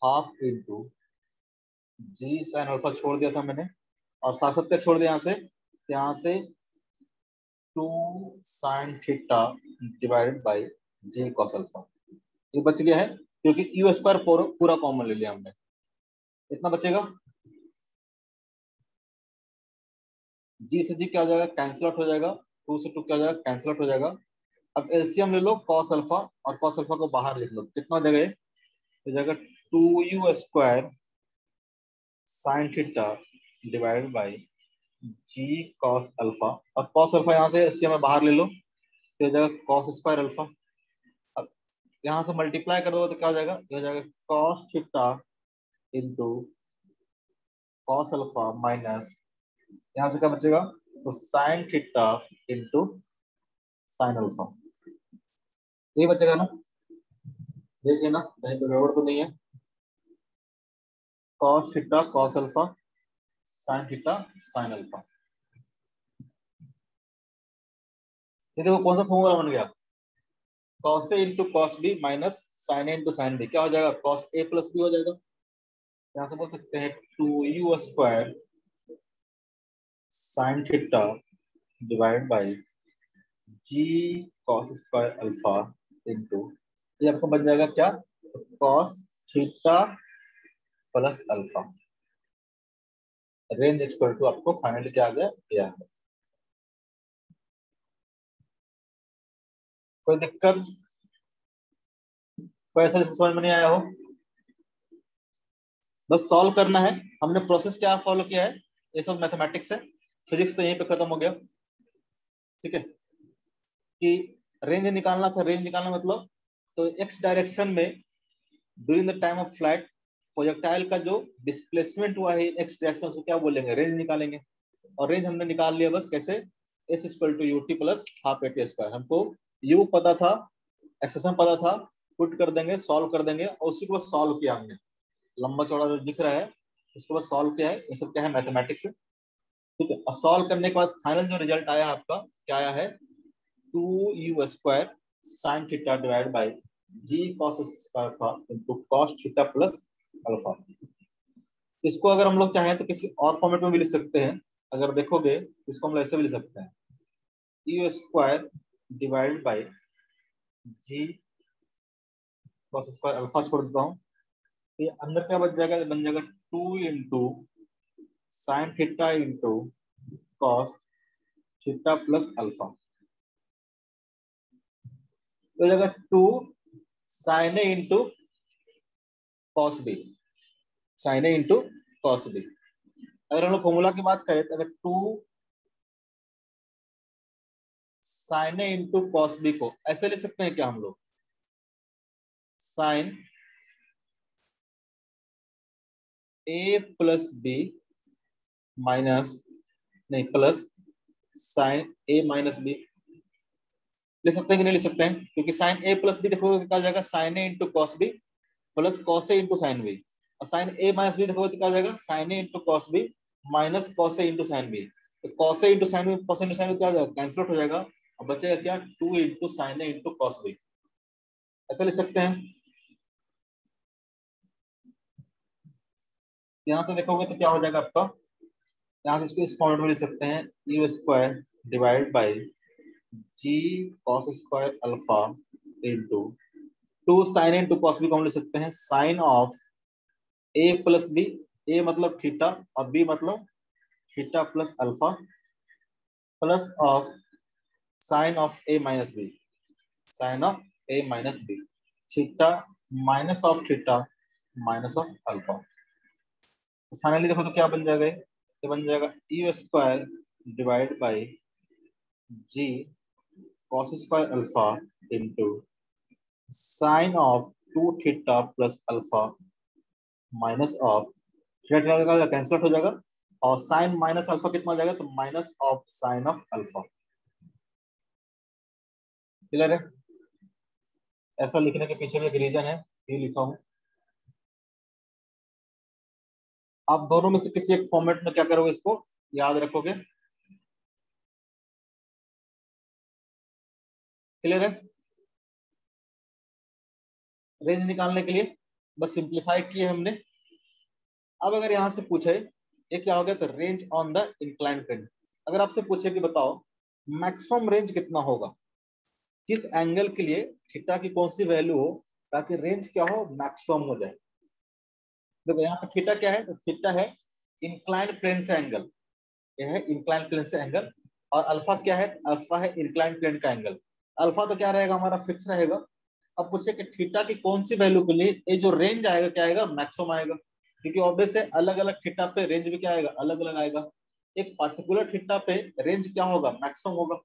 half into g sine alpha छोड़ दिया था मैंने, और साथ साथ क्या छोड़ दिया यहाँ से, तो यहाँ से 2 sine theta divided by ji cos alpha, ये बच गया है क्योंकि यू स्क्वायर पूरा कॉमन ले लिया हमने। इतना बचेगा, जी से जी क्या हो जाएगा, कैंसिल आउट हो जाएगा, 2 से 2 क्या हो जाएगा, कैंसिल आउट हो जाएगा। अब एलसीएम ले लो कॉस अल्फा, और कॉस अल्फा को बाहर लिख लो, कितना जगह हो जाएगा, 2u square sine theta divided by ji cos alpha, और कॉस अल्फा यहाँ से एलसीएम में बाहर ले लो, तो हो जाएगा कॉस स्क्वायर अल्फा। अब यहाँ से मल्टीप्लाई कर दोगे तो क्या हो जाएगा, ये हो जाएगा cos theta into cos alpha minus, यहाँ से क्या बचेगा, तो sign theta into sine alpha, ये बचेगा ना, देखिए ना कहीं पे गड़बड़ तो नहीं है। Cos theta cos alpha sine theta sine alpha, ये देखो कौन सा फॉर्मूला बन गया, cos A into cos B minus sine A into sine B, क्या हो जाएगा, कॉस ए प्लस बी हो जाएगा। यहाँ से बोल सकते हैं 2u square sine theta divide by ji cos square alpha into, ये आपको बन जाएगा क्या, cos theta plus alpha, range equal to आपको फाइनली क्या आ गया, ये आ गया। कोई दिक्कत, कोई ऐसा जिसको समझ में नहीं आया हो, बस सॉल्व करना है। हमने प्रोसेस क्या फॉलो किया है, ये सब मैथमेटिक्स है, फिजिक्स तो यहीं पे खत्म हो गया। ठीक है, कि रेंज निकालना था, रेंज निकालना मतलब तो एक्स डायरेक्शन में during the time of flight projectile का जो डिस्प्लेसमेंट हुआ है एक्स डायरेक्शन, उसको क्या बोलेंगे, रेंज निकालेंगे। और रेंज हमने निकाल लिया बस कैसे, s equal to u t plus half a t square, हमको यू पता था, एक्सेशन पता था, पुट कर देंगे, सॉल्व कर देंगे, और उसी को बस सॉल्व किया हमने, लंबा चौड़ा जो दिख रहा है उसको बस सॉल्व किया है, ये सब क्या है, मैथमेटिक्स है। ठीक है, और सॉल्व करने के बाद फाइनल जो रिजल्ट आया आपका क्या आया है, 2u square sine theta divide by ji cos alpha into cos theta plus alpha. इसको अगर हम लोग चाहें तो किसी और फॉर्मेट में भी लिख सकते हैं, अगर देखोगे इसको हम ऐसे भी लिख सकते हैं, you square divide by ji cos square alpha छोड़ देता हूँ, तो ये अंदर क्या बच जाएगा, बन जाएगा 2 into sine theta into cos theta plus alpha, तो हो जाएगा 2 sign A into cos B, sign A into cos B. अगर हम लोग फॉर्मूला की बात करें तो अगर 2 sign A into cos B को ऐसे लिख सकते हैं क्या हम लोग, साइन ए प्लस बी माइनस, नहीं plus sign A minus B, लिख सकते हैं कि नहीं लिख सकते हैं, क्योंकि साइन ए प्लस बी देखोगे क्या जाएगा, sine A into cos B plus cos A into sine B, और साइन ए माइनस बी देखोगे तो क्या जाएगा, sine A into cos B minus cos A into sine B, तो cos A into sine B cos A into sine B क्या जाएगा, cancel out हो जाएगा, और बचेगा क्या, 2 into sine A into cos B, ऐसा लिख सकते हैं। यहाँ से देखोगे तो क्या हो जाएगा आपका, यहाँ से इसको इस फॉर्मेट में लिख सकते हैं, you square divide by ji cos square alpha into 2 sine into cos B को हम लिख सकते हैं sine of A plus B, A मतलब थीटा और बी मतलब theta plus alpha, plus of sine of A minus B, sine of A minus B, theta minus of theta minus of alpha. Finally देखो तो क्या बन जाएगा, ये बन जाएगा you square divide by ji cos square alpha into sine of 2 theta plus alpha minus of theta का cancel हो जाएगा और साइन माइनस अल्फा कितना हो जाएगा, तो minus of sine of alpha. Clear है? ऐसा लिखने के पीछे भी एक रीजन है, ये लिखा हूं। आप दोनों में से किसी एक फॉर्मेट में क्या करोगे, इसको याद रखोगे। क्लियर है? रेंज निकालने के लिए बस सिंप्लीफाई किए हमने। अब अगर यहां से पूछे ये क्या हो गया, तो range on the inclined plane. अगर आपसे पूछे कि बताओ मैक्सिमम रेंज कितना होगा, किस एंगल के लिए थीटा की कौन सी वैल्यू हो ताकि रेंज क्या हो, मैक्सिमम हो जाए। देखो यहाँ पे थीटा क्या है, तो थीटा है इंक्लाइंड प्लेन से एंगल, यह है इंक्लाइंड प्लेन से एंगल। और अल्फा क्या है, अल्फा है इंक्लाइंड प्लेन का एंगल। अल्फा तो क्या रहेगा, हमारा फिक्स रहेगा। अब पूछे कि थीटा की कौन सी वैल्यू के लिए ये जो रेंज आएगा क्या आएगा, मैक्सिमम आएगा। क्योंकि ऑब्वियस है अलग अलग थीटा पे रेंज भी क्या आएगा, अलग अलग आएगा। एक पर्टिकुलर थीटा पे रेंज क्या होगा, मैक्सिमम होगा।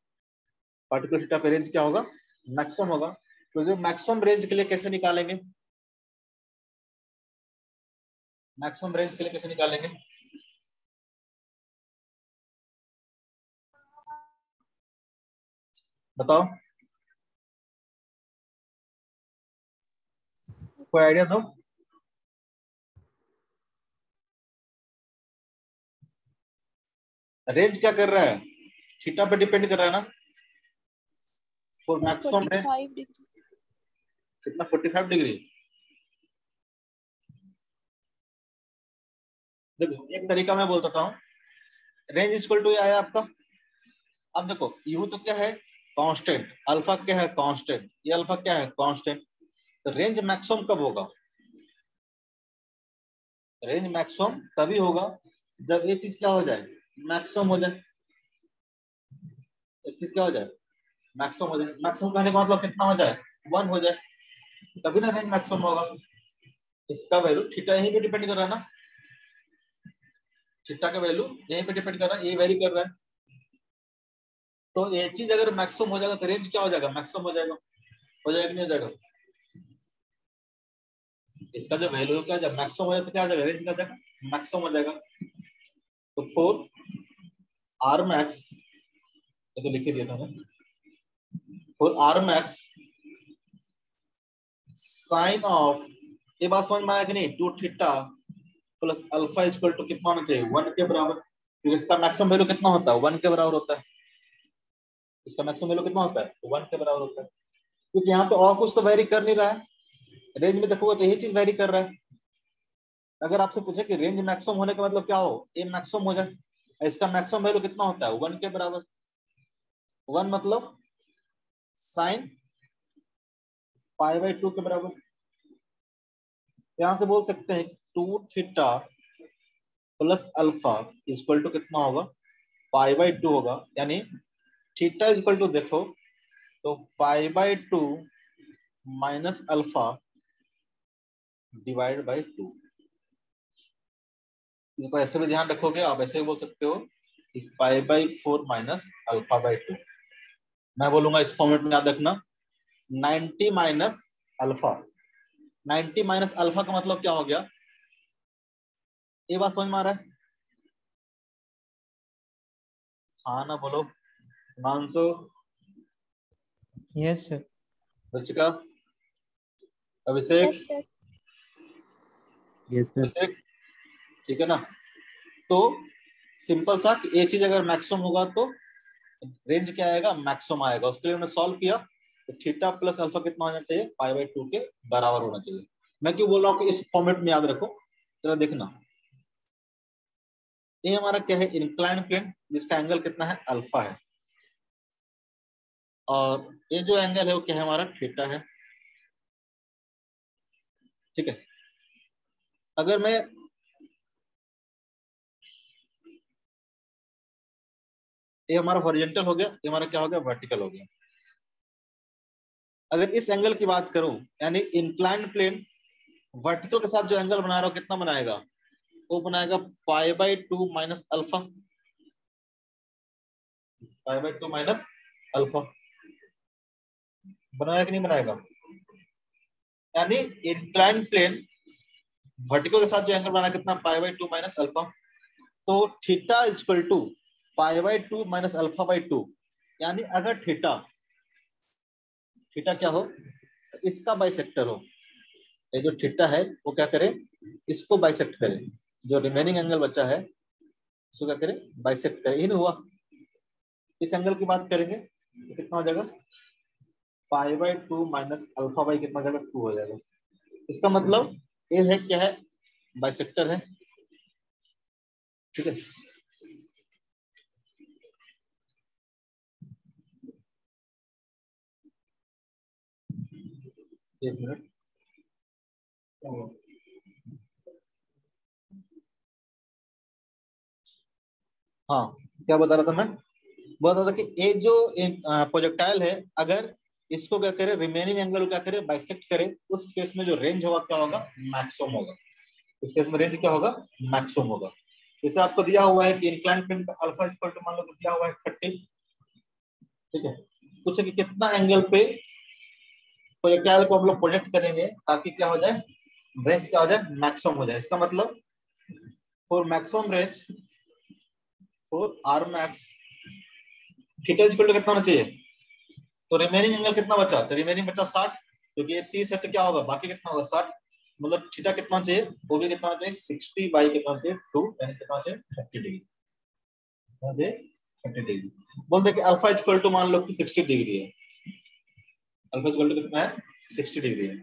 पर्टिकुलर थीटा पे रेंज क्या होगा, मैक्सिमम होगा। तो जो मैक्सिमम रेंज के लिए कैसे निकालेंगे, मैक्सिमम रेंज के लिए कैसे निकालेंगे, बताओ, कोई आइडिया दो। रेंज क्या कर रहा है, थीटा पे डिपेंड कर रहा है ना। For maximum range 45 degree. कितना, 45 डिग्री। देखो एक तरीका मैं बोलता हूँ, रेंज इक्वल टू आया आपका। अब देखो यू तो क्या है, कांस्टेंट। अल्फा क्या है, कांस्टेंट। ये अल्फा क्या है, कांस्टेंट। तो रेंज मैक्सिमम कब होगा, रेंज मैक्सिमम तभी होगा जब ये चीज क्या हो जाए, मैक्सिमम हो जाए। एक चीज क्या हो जाए, मैक्सिमम हो जाए। मैक्सिमम कहने का मतलब कितना हो जाए, 1 हो जाए, तभी ना रेंज मैक्सिमम होगा। इसका वैल्यू थीटा यहीं पे डिपेंड कर रहा है ना, थीटा का वैल्यू यहीं पे डिपेंड कर रहा है, ये वेरी कर रहा है। तो ये चीज अगर मैक्सिमम हो जाएगा तो रेंज क्या हो जाएगा, मैक्सिमम हो जाएगा। हो जाएगा कि नहीं हो जाएगा, इसका जो वैल्यू क्या, जब मैक्सिमम हो जाए तो क्या हो जाएगा, रेंज क्या हो जाएगा, मैक्सिमम हो जाएगा। तो फोर आर मैक्स, ये तो लिख ही दिया था मैंने, for r max sine of, ये बात समझ में आया कि नहीं, 2 theta plus alpha equal to कितना होना चाहिए, 1 के बराबर। क्योंकि इसका मैक्सिमम वैल्यू कितना होता है, 1 के बराबर होता है। इसका मैक्सिमम वैल्यू कितना होता है, 1 के बराबर होता है। क्योंकि यहाँ पे और कुछ तो वेरी कर नहीं रहा है, रेंज में देखोगे तो यही चीज वेरी कर रहा है। अगर आपसे पूछे कि रेंज मैक्सिमम होने का मतलब क्या हो, ये मैक्सिमम हो जाए। इसका मैक्सिमम वैल्यू कितना होता है, 1 के बराबर। 1 मतलब साइन पाई/2 के बराबर। यहां से बोल सकते हैं 2 theta plus alpha equal to कितना होगा, पाई/2 होगा। यानी थीटा इक्वल टू देखो तो पाई/2 माइनस अल्फा डिवाइड बाई 2। इसको ऐसे भी ध्यान रखोगे, आप ऐसे भी बोल सकते हो कि पाई/4 माइनस अल्फा/2। मैं बोलूंगा इस फॉर्मेट में याद रखना, 90 माइनस अल्फा। 90 माइनस अल्फा का मतलब क्या हो गया, ये बात समझ में आ रहा है। हाँ ना बोलो, Manaso, yes sir. Ruchika, Abhishek, yes sir. Yes sir. Abhishek, ठीक है ना। तो सिंपल सा कि ये चीज अगर मैक्सिमम होगा तो रेंज क्या आएगा, मैक्सिमम आएगा। उसके लिए हमने सॉल्व किया तो थीटा प्लस अल्फा कितना होना चाहिए, पाई/2 के बराबर होना चाहिए। मैं क्यों बोल रहा हूँ कि इस फॉर्मेट में याद रखो, जरा देखना। ये हमारा क्या है, इंक्लाइंड प्लेन जिसका एंगल कितना है, अल्फा है। और ये जो एंगल है वो क्या है, हमारा थीटा है। ठीक है। अगर मैं ये हमारा हॉरिजॉन्टल हो गया, ये हमारा क्या हो गया, वर्टिकल हो गया। अगर इस एंगल की बात करूं, यानी इंक्लाइंड प्लेन वर्टिकल के साथ जो एंगल बना रहा हो कितना बनाएगा, वो बनाएगा पाई/2 माइनस अल्फा। पाई/2 माइनस अल्फा बनाएगा कि नहीं बनाएगा, यानी इंक्लाइन प्लेन वर्टिकल के साथ जो एंगल बना कितना π/2 माइनस अल्फा, तो थीटा इक्वल टू π/2 माइनस अल्फा/2, यानी अगर थीटा क्या हो तो इसका बाइसेक्टर हो, ये जो थीटा है वो क्या करे, इसको बाइसेक्ट करे, जो रिमेनिंग एंगल बचा है इसको क्या करे, बाइसेक्ट करे। ही नहीं हुआ, इस एंगल की बात करेंगे तो कितना हो जाएगा π/2 माइनस अल्फा कितना हो जाएगा 2 हो जाएगा। इसका मतलब ये है क्या है, बाइसेक्टर है, ठीक है। एक मिनट, हाँ क्या बता रहा था मैं, बता रहा था कि ये जो प्रोजेक्टाइल है अगर इसको क्या करे, रिमेनिंग एंगल क्या करे, बाइसेक्ट करे, उस केस में जो रेंज होगा क्या होगा, मैक्सिमम होगा। इस केस में रेंज क्या होगा, मैक्सिमम होगा। जैसे आपको दिया हुआ है कि इंक्लाइन प्लेन का अल्फा इक्वल टू मान लो दिया हुआ है 30, ठीक है। पूछे कि कितना एंगल पे प्रोजेक्टाइल को हम लोग प्रोजेक्ट करेंगे ताकि क्या हो जाए, रेंज क्या हो जाए, मैक्सिमम हो जाए। इसका मतलब for maximum range for r max theta equal to कितना होना चाहिए, तो रिमेनिंग एंगल कितना बचा, तो रिमेनिंग बचा 60, क्योंकि ये 30 है तो क्या होगा, बाकी कितना होगा 60, मतलब थीटा कितना चाहिए, वो भी कितना चाहिए 60 बाई कितना चाहिए 2, यानी कितना चाहिए 30 डिग्री, 30 डिग्री। बोलते कि अल्फा इक्वल टू मान लो कि 60 डिग्री है, अल्फा इक्वल टू कितना है 60 डिग्री है,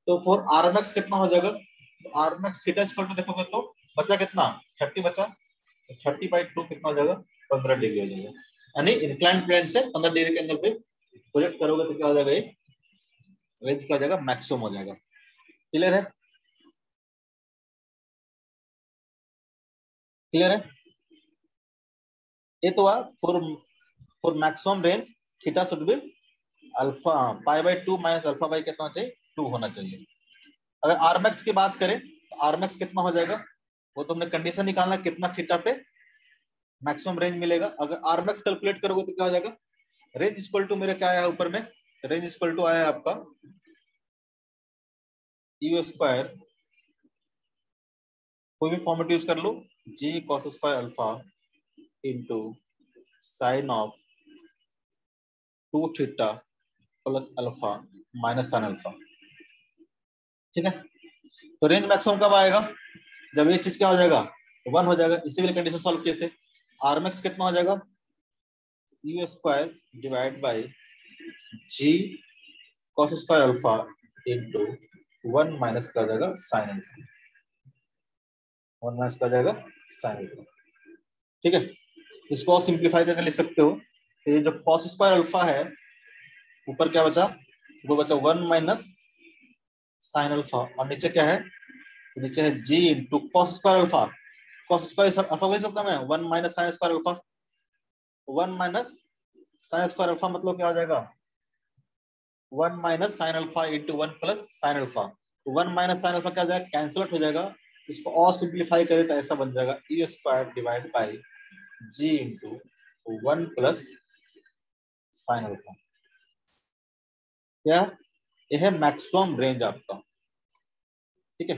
तो फॉर आर मैक्स कितना हो जाएगा, तो r max theta equal to देखोगे तो बचा कितना 30 बचा, तो 30/2 कितना हो जाएगा 15 डिग्री हो जाएगा। यानी इंक्लाइन प्लेन से 15 डिग्री के एंगल पे प्रोजेक्ट करोगे तो क्या हो जाएगा, रेंज क्या हो जाएगा, मैक्सिमम हो जाएगा। क्लियर है, क्लियर है। ये तो for maximum range theta should be alpha π/2 minus alpha कितना चाहिए 2 होना चाहिए। अगर आर मैक्स की बात करें तो आर मैक्स कितना हो जाएगा, वो तो हमने कंडीशन निकालना कितना थीटा पे मैक्सिमम रेंज मिलेगा। अगर आर मैक्स कैलकुलेट करोगे तो क्या हो जाएगा, रेंज इक्वल टू मेरे क्या आया ऊपर में, रेंज इक्वल टू आया आपका यू स्क्वायर, कोई भी फॉर्मेट यूज कर लो, जी cos square alpha into sine of 2 theta plus alpha minus sine alpha, ठीक है। तो रेंज मैक्सिमम कब आएगा, जब ये चीज क्या हो जाएगा 1 हो जाएगा, इसी के लिए कंडीशन सॉल्व किए थे। आर मैक्स कितना हो जाएगा, you square divide by g cos square alpha into 1 minus कर जाएगा साइन अल्फा, 1 माइनस कर जाएगा साइन अल्फा, ठीक है। इसको और सिंप्लीफाई करके लिख सकते हो, तो ये जो cos स्क्वायर अल्फा है ऊपर क्या बचा, वो बचा 1 माइनस साइन अल्फा, और नीचे क्या है, नीचे है G into cos square alpha, cos square alpha को सकता मैं 1 minus sine square alpha, 1 minus sine square alpha मतलब क्या हो जाएगा 1 minus sine alpha into 1 plus sine alpha, 1 minus sine alpha क्या हो जाएगा, कैंसिल आउट हो जाएगा। इसको और सिंप्लीफाई करें तो ऐसा बन जाएगा U square divide by ji into 1 plus sine alpha. क्या यह है मैक्सिमम रेंज आपका, ठीक है।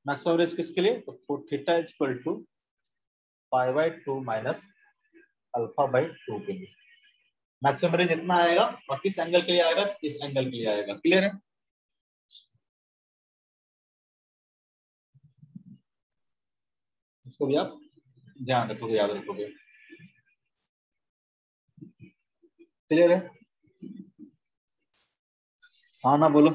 मैक्सिमम रेंज किसके लिए, तो थीटा इक्वल टू π/2 माइनस अल्फा/2 के लिए मैक्सिमम रेंज इतना आएगा, और किस एंगल के लिए आएगा, इस एंगल के लिए आएगा। क्लियर है, इसको भी आप ध्यान रखोगे, याद रखोगे। क्लियर है, हाँ ना बोलो,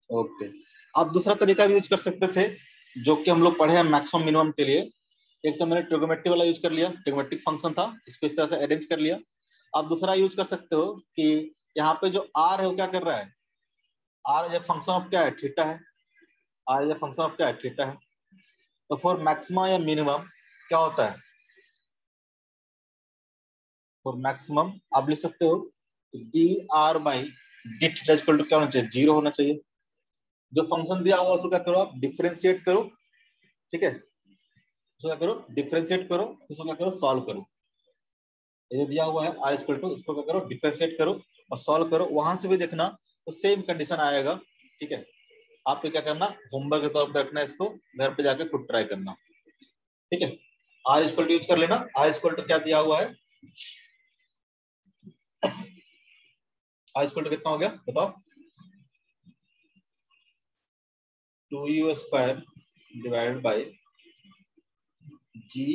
ओके। आप दूसरा तरीका भी यूज कर सकते थे जो कि हम लोग पढ़े हैं मैक्सिमम मिनिमम के लिए। एक तो मैंने ट्रिग्नोमेट्री वाला यूज कर लिया, ट्रिग्नोमेट्रिक फंक्शन था, इसको इस तरह से अरेंज कर लिया। आप दूसरा यूज कर सकते हो कि यहाँ पे जो आर है वो क्या कर रहा है, आर ये फंक्शन ऑफ क्या है, थीटा है, आर ये फंक्शन ऑफ क्या है, थीटा है। तो फॉर मैक्सिमम या मिनिमम क्या होता है, फॉर मैक्सिमम आप लिख सकते हो d r by d theta equal to क्या होना चाहिए, 0 होना चाहिए। जो फंक्शन दिया हुआ उसको क्या करो, आप डिफरेंशिएट करो, ठीक है, उसको क्या करो डिफरेंशिएट करो, उसको क्या करो सॉल्व करो। ये दिया हुआ है आर इक्वल टू, इसको क्या करो डिफरेंशिएट करो और सॉल्व करो। वहां से भी देखना तो सेम कंडीशन आएगा। ठीक है, आपको क्या करना, होमवर्क के तौर पर रखना, इसको घर पे जाके खुद ट्राई करना। ठीक है, आर इक्वल टू यूज कर लेना। आर इक्वल टू क्या दिया हुआ है, आर इक्वल टू कितना हो गया बताओ, 2u square divided by ji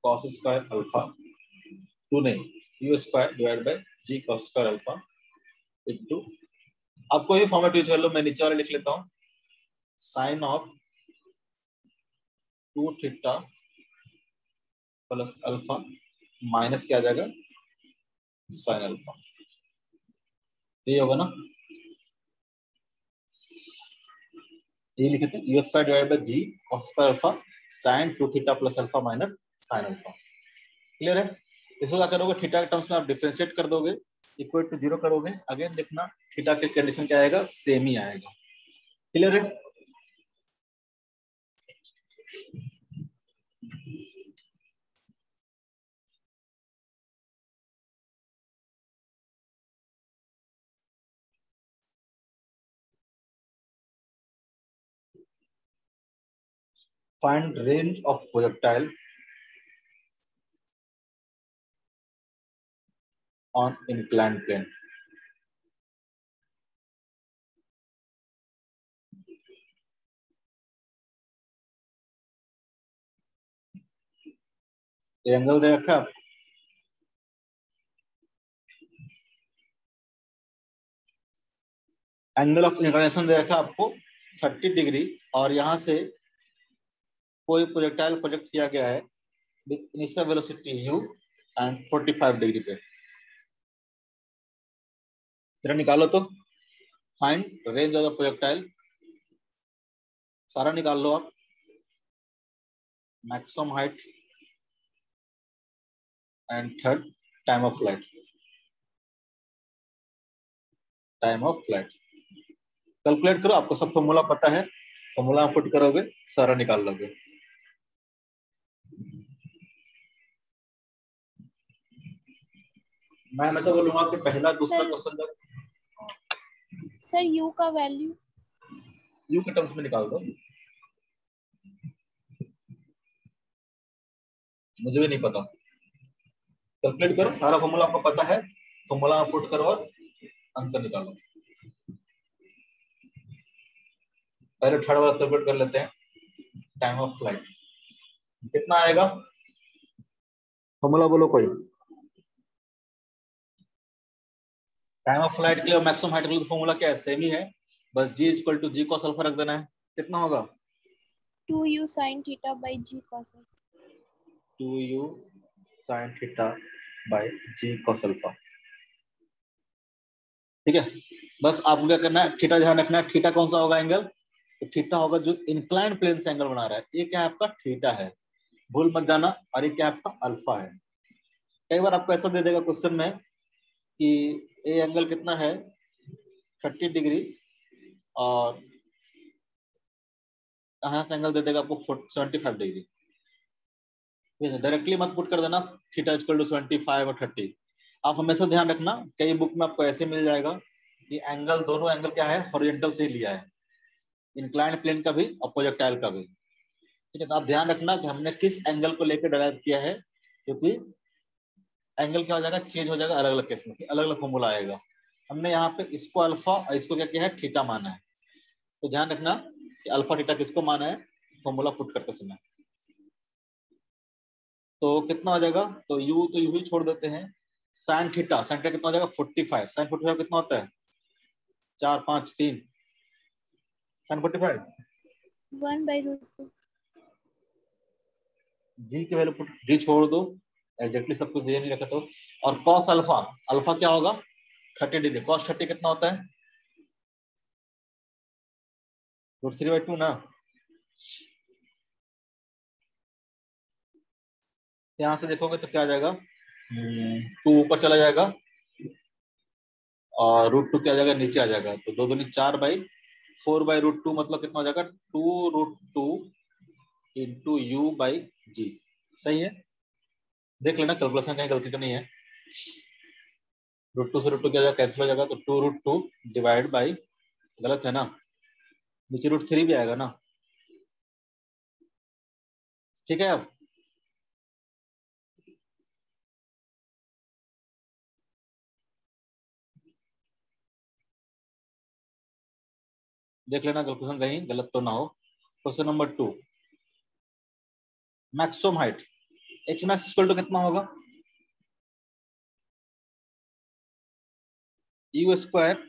cos square alpha, 2 नहीं, u square divided by ji cos square alpha into, आप कोई फॉर्मेट यूज कर लो, मैं नीचे वाले लिख लेता हूँ, sine of 2 theta plus alpha minus क्या आ जाएगा, साइन अल्फा। ये होगा ना, ये लिखे थे u square divided by g cos square alpha sine 2 theta plus alpha minus sine alpha. Clear है? इसको क्या करोगे, थीटा के टर्म्स में आप डिफरेंशिएट कर दोगे, इक्वल टू 0 करोगे, अगेन देखना थीटा के कंडीशन क्या आएगा, सेम ही आएगा। क्लियर है? Find range of projectile on inclined plane. ये एंगल दे रखा है, एंगल ऑफ इंक्लिनेशन दे रखा आपको 30 डिग्री, और यहां से कोई प्रोजेक्टाइल प्रोजेक्ट किया गया है with initial velocity u and 45 degree पे। जरा निकालो तो, find range of the projectile, सारा निकाल लो आप, maximum height and third time of flight, time of flight calculate करो, आपको सब फॉर्मूला पता है, फॉर्मूला पुट करोगे सारा निकाल लोगे। मैं हमेशा बोलूंगा कि पहला दूसरा क्वेश्चन जब सर यू का वैल्यू यू के टर्म्स में निकाल दो, मुझे भी नहीं पता, कैलकुलेट करो, सारा फॉर्मूला आपको पता है, फॉर्मूला पुट करो और आंसर निकालो। पहले थर्ड वाला कैलकुलेट कर लेते हैं, टाइम ऑफ फ्लाइट कितना आएगा, फॉर्मूला बोलो कोई, टाइम ऑफ फ्लाइट के लिए मैक्सिमम हाइट के लिए फॉर्मूला क्या है, सेम ही है, बस g equal to g cos alpha रख देना है। कितना होगा, 2u sin theta by g cos अल्फा। 2u sin theta by g cos अल्फा। ठीक है, बस आपको क्या करना है, थीटा ध्यान रखना है, थीटा कौन सा होगा एंगल, तो थीटा होगा जो इंक्लाइन प्लेन से एंगल बना रहा है, ये क्या है आपका थीटा है, भूल मत जाना, और ये क्या आपका अल्फा है। कई बार आपको ऐसा दे देगा क्वेश्चन में कि ये एंगल कितना है 30 डिग्री, और यहाँ से एंगल दे देगा आपको 75 डिग्री, डायरेक्टली मत पुट कर देना थीटा इक्वल टू 75 और 30। आप हमेशा ध्यान रखना, कई बुक में आपको ऐसे मिल जाएगा कि एंगल, दोनों एंगल क्या है, हॉरिजॉन्टल से लिया है, इंक्लाइंड प्लेन का भी और प्रोजेक्टाइल का भी। ठीक है, तो आप ध्यान रखना कि हमने किस एंगल को लेकर डेराइव किया है, क्योंकि एंगल क्या हो जाएगा, चेंज हो जाएगा अलग अलग केस में, अलग अलग फॉर्मूला आएगा। हमने यहाँ पे इसको अल्फा और इसको क्या किया है, थीटा माना है, तो ध्यान रखना कि अल्फा थीटा किसको माना है फॉर्मूला पुट करते समय। तो कितना हो जाएगा, तो यू ही छोड़ देते हैं, साइन थीटा कितना हो जाएगा 45, साइन 45 कितना होता है, 4 5 3, साइन 45 1/√2। जी की वैल्यू पुट, जी छोड़ दो, एग्जैक्टली सब कुछ दे नहीं रखा तो, और कॉस अल्फा, अल्फा क्या होगा 30 डिग्री, कॉस 30 कितना होता है √3/2 ना, यहां से देखोगे तो क्या आ जाएगा, 2 ऊपर चला जाएगा और √2 क्या आ जाएगा, नीचे आ जाएगा, तो 2 दूनी 4/4/√2 मतलब कितना हो जाएगा 2√2 इंटू यू बाई जी। सही है, देख लेना कैलकुलेशन कहीं गलती तो नहीं है। रूट टू से रूट टू क्या जाएगा, कैंसिल हो जाएगा, तो 2√2 डिवाइड बाई, गलत है ना, नीचे √3 भी आएगा ना, ठीक है। अब देख लेना कैलकुलेशन कहीं गलत तो ना हो। Question number 2, maximum height h max equal to कितना होगा, u square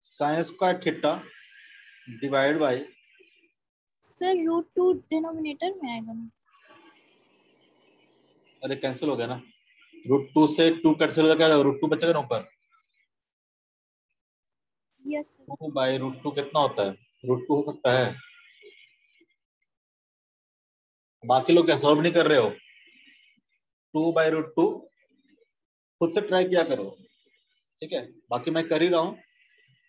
sine square theta divide by, sir √2 denominator में आएगा ना। अरे कैंसिल हो गया ना, √2 से 2 कैंसिल हो जाएगा, √2 बचेगा ना ऊपर, यस सर। 2 बाई √2 कितना होता है, √2 हो सकता है। बाकी लोग क्या सॉल्व नहीं कर रहे हो, 2 बाई √2 खुद से ट्राई किया करो, ठीक है, बाकी मैं कर ही रहा हूँ,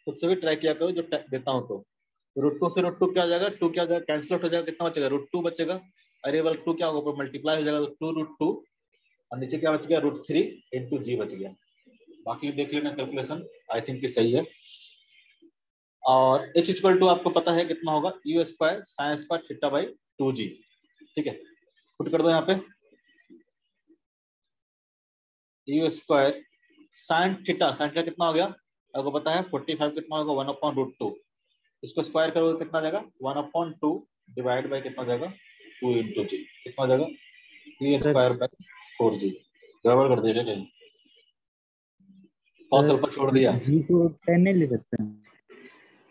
खुद से भी ट्राई किया करो जो देता हूँ। तो √2 से √2 क्या हो जाएगा, 2 क्या हो जाएगा, कैंसिल आउट हो जाएगा, कितना बचेगा, √2 बचेगा, अरे वाला 2 क्या होगा, ऊपर मल्टीप्लाई हो जाएगा, तो 2√2 और नीचे क्या बच गया, √3 इंटू जी बच गया। बाकी देख लेना कैलकुलेशन, आई थिंक कि सही है। और h इक्वल टू आपको पता है कितना होगा, u square sine square theta by 2g, ठीक है, पुट कर दो यहाँ पे, यू स्क्वायर साइन थीटा कितना हो गया, आपको पता है 45 कितना होगा, 1/√2, इसको स्क्वायर करोगे कितना जाएगा, 1/2 डिवाइड बाई कितना जाएगा, 2 इंटू जी, कितना जाएगा, 3 सर स्क्वायर बाई 4g। गड़बड़ कर दिया कहीं, कॉस अल्फा छोड़ दिया। जी को 10 नहीं ले सकते हैं?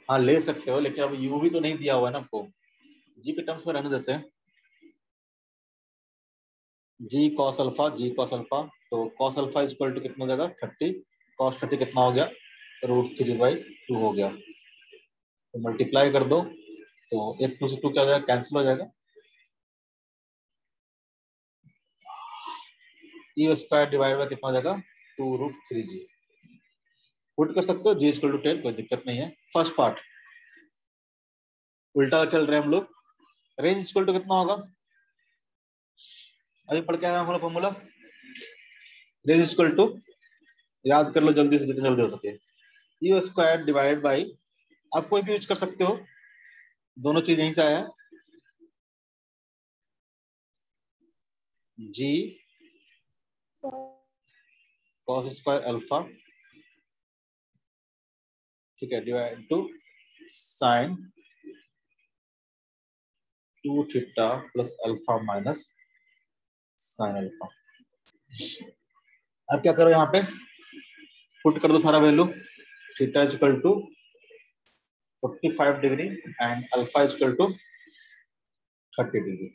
हाँ ले सकते हो, लेकिन अब यू भी तो नहीं दिया हुआ है ना आपको, जी के टर्म्स में रहने देते हैं, जी कॉस अल्फा, तो कॉस अल्फा इक्वल टू कितना हो जाएगा 30, कॉस 30 कितना हो गया, √3/2 हो गया, तो मल्टीप्लाई कर दो, तो 1 2 से 2 क्या हो जाएगा, कैंसिल हो जाएगा, ई स्क्वायर डिवाइड बाय कितना हो जाएगा, 2√3g, पुट कर सकते हो, जी इक्वल टू 10, कोई दिक्कत नहीं है। फर्स्ट पार्ट उल्टा चल रहे हैं हम लोग, रेंज इक्वल टू कितना होगा, अभी पढ़ के आया हमारा फॉर्मूला, रेंज इक्वल टू याद कर लो जल्दी से जितना जल्दी हो सके, यू स्क्वायर डिवाइड बाई, आप कोई भी यूज कर सकते हो, दोनों चीज यहीं से आया है, जी कॉस स्क्वायर अल्फा, ठीक है, divide two sine 2 theta plus alpha minus sine alpha. अब क्या करो, यहाँ पे पुट कर दो सारा value, theta equal to 45 degree and alpha equal to 30 degree.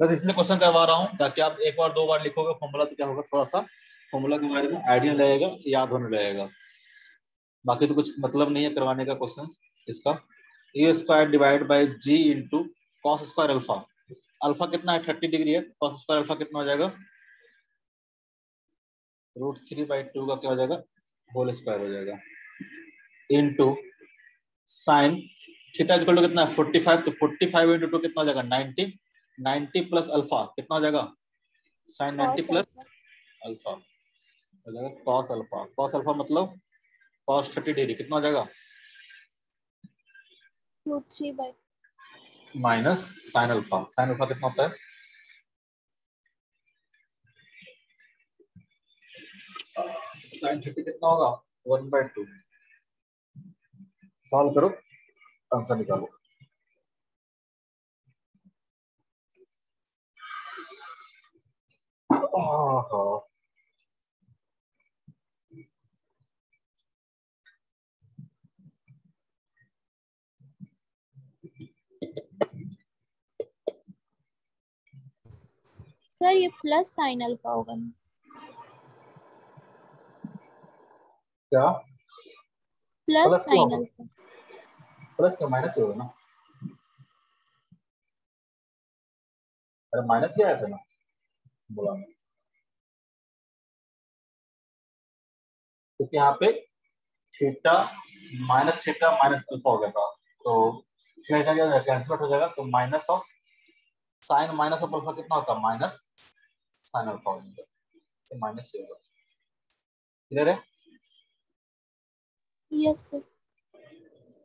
बस इसलिए क्वेश्चन करवा रहा हूँ ताकि आप एक बार दो बार लिखोगे फॉर्मूला तो क्या होगा, थोड़ा सा फॉर्मूला के बारे में आइडिया रहेगा, याद होने लगेगा, बाकी तो कुछ मतलब नहीं है करवाने का क्वेश्चन इसका। A square divide by ji into cos square alpha, alpha कितना है 30 डिग्री है, कॉस स्क्वायर अल्फा कितना हो जाएगा, √3/2 का क्या हो जाएगा, होल स्क्वायर हो जाएगा, into sine theta equal to कितना है 45, तो 45 इंटू 2 कितना हो जाएगा 90, 90 प्लस अल्फा कितना हो जाएगा, sine 90 cos plus alpha alpha हो जाएगा कॉस अल्फा, कॉस अल्फा मतलब कॉस 30 डिग्री कितना हो जाएगा, √3/, माइनस साइन अल्फा कितना होता है, साइन 30 कितना होगा 1/2, सॉल्व करो आंसर निकालो। सर ये प्लस साइन अल्फा होगा ना। क्या प्लस प्लस क्यों साइन होगा, अल्फा। प्लस क्या माइनस ही होगा ना, अरे माइनस ही आया था ना बोला मैं, क्योंकि यहाँ पे थीटा माइनस अल्फा हो गया था, तो थीटा क्या कैंसिल आउट हो जाएगा, तो minus of sine minus of alpha कितना होता है, माइनस साइन अल्फा हो जाएगा, माइनस से होगा। क्लियर है? Yes sir.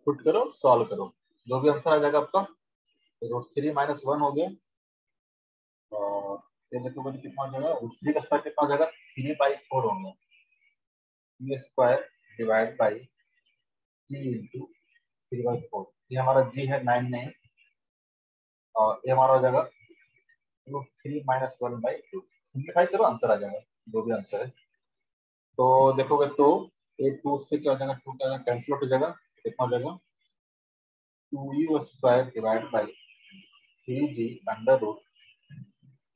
पुट करो, सॉल्व करो, जो भी आंसर आ जाएगा आपका, √3 - 1 हो गया। और ये देखो कितना हो जाएगा, √3 का स्क्वायर कितना हो जाएगा, 3/4 हो गया। ये स्क्वायर डिवाइड बाई 3 × 3/4, ये हमारा जी है 9 और ये हमारा हो जाएगा √3 - 1/2। सिंप्लीफाई करो, आंसर आ जाएगा, जो भी आंसर है। तो देखोगे तो ये 2 से क्या हो जाएगा, 2 का कैंसिल हो जाएगा, कितना हो जाएगा 2u² divide by 3g √3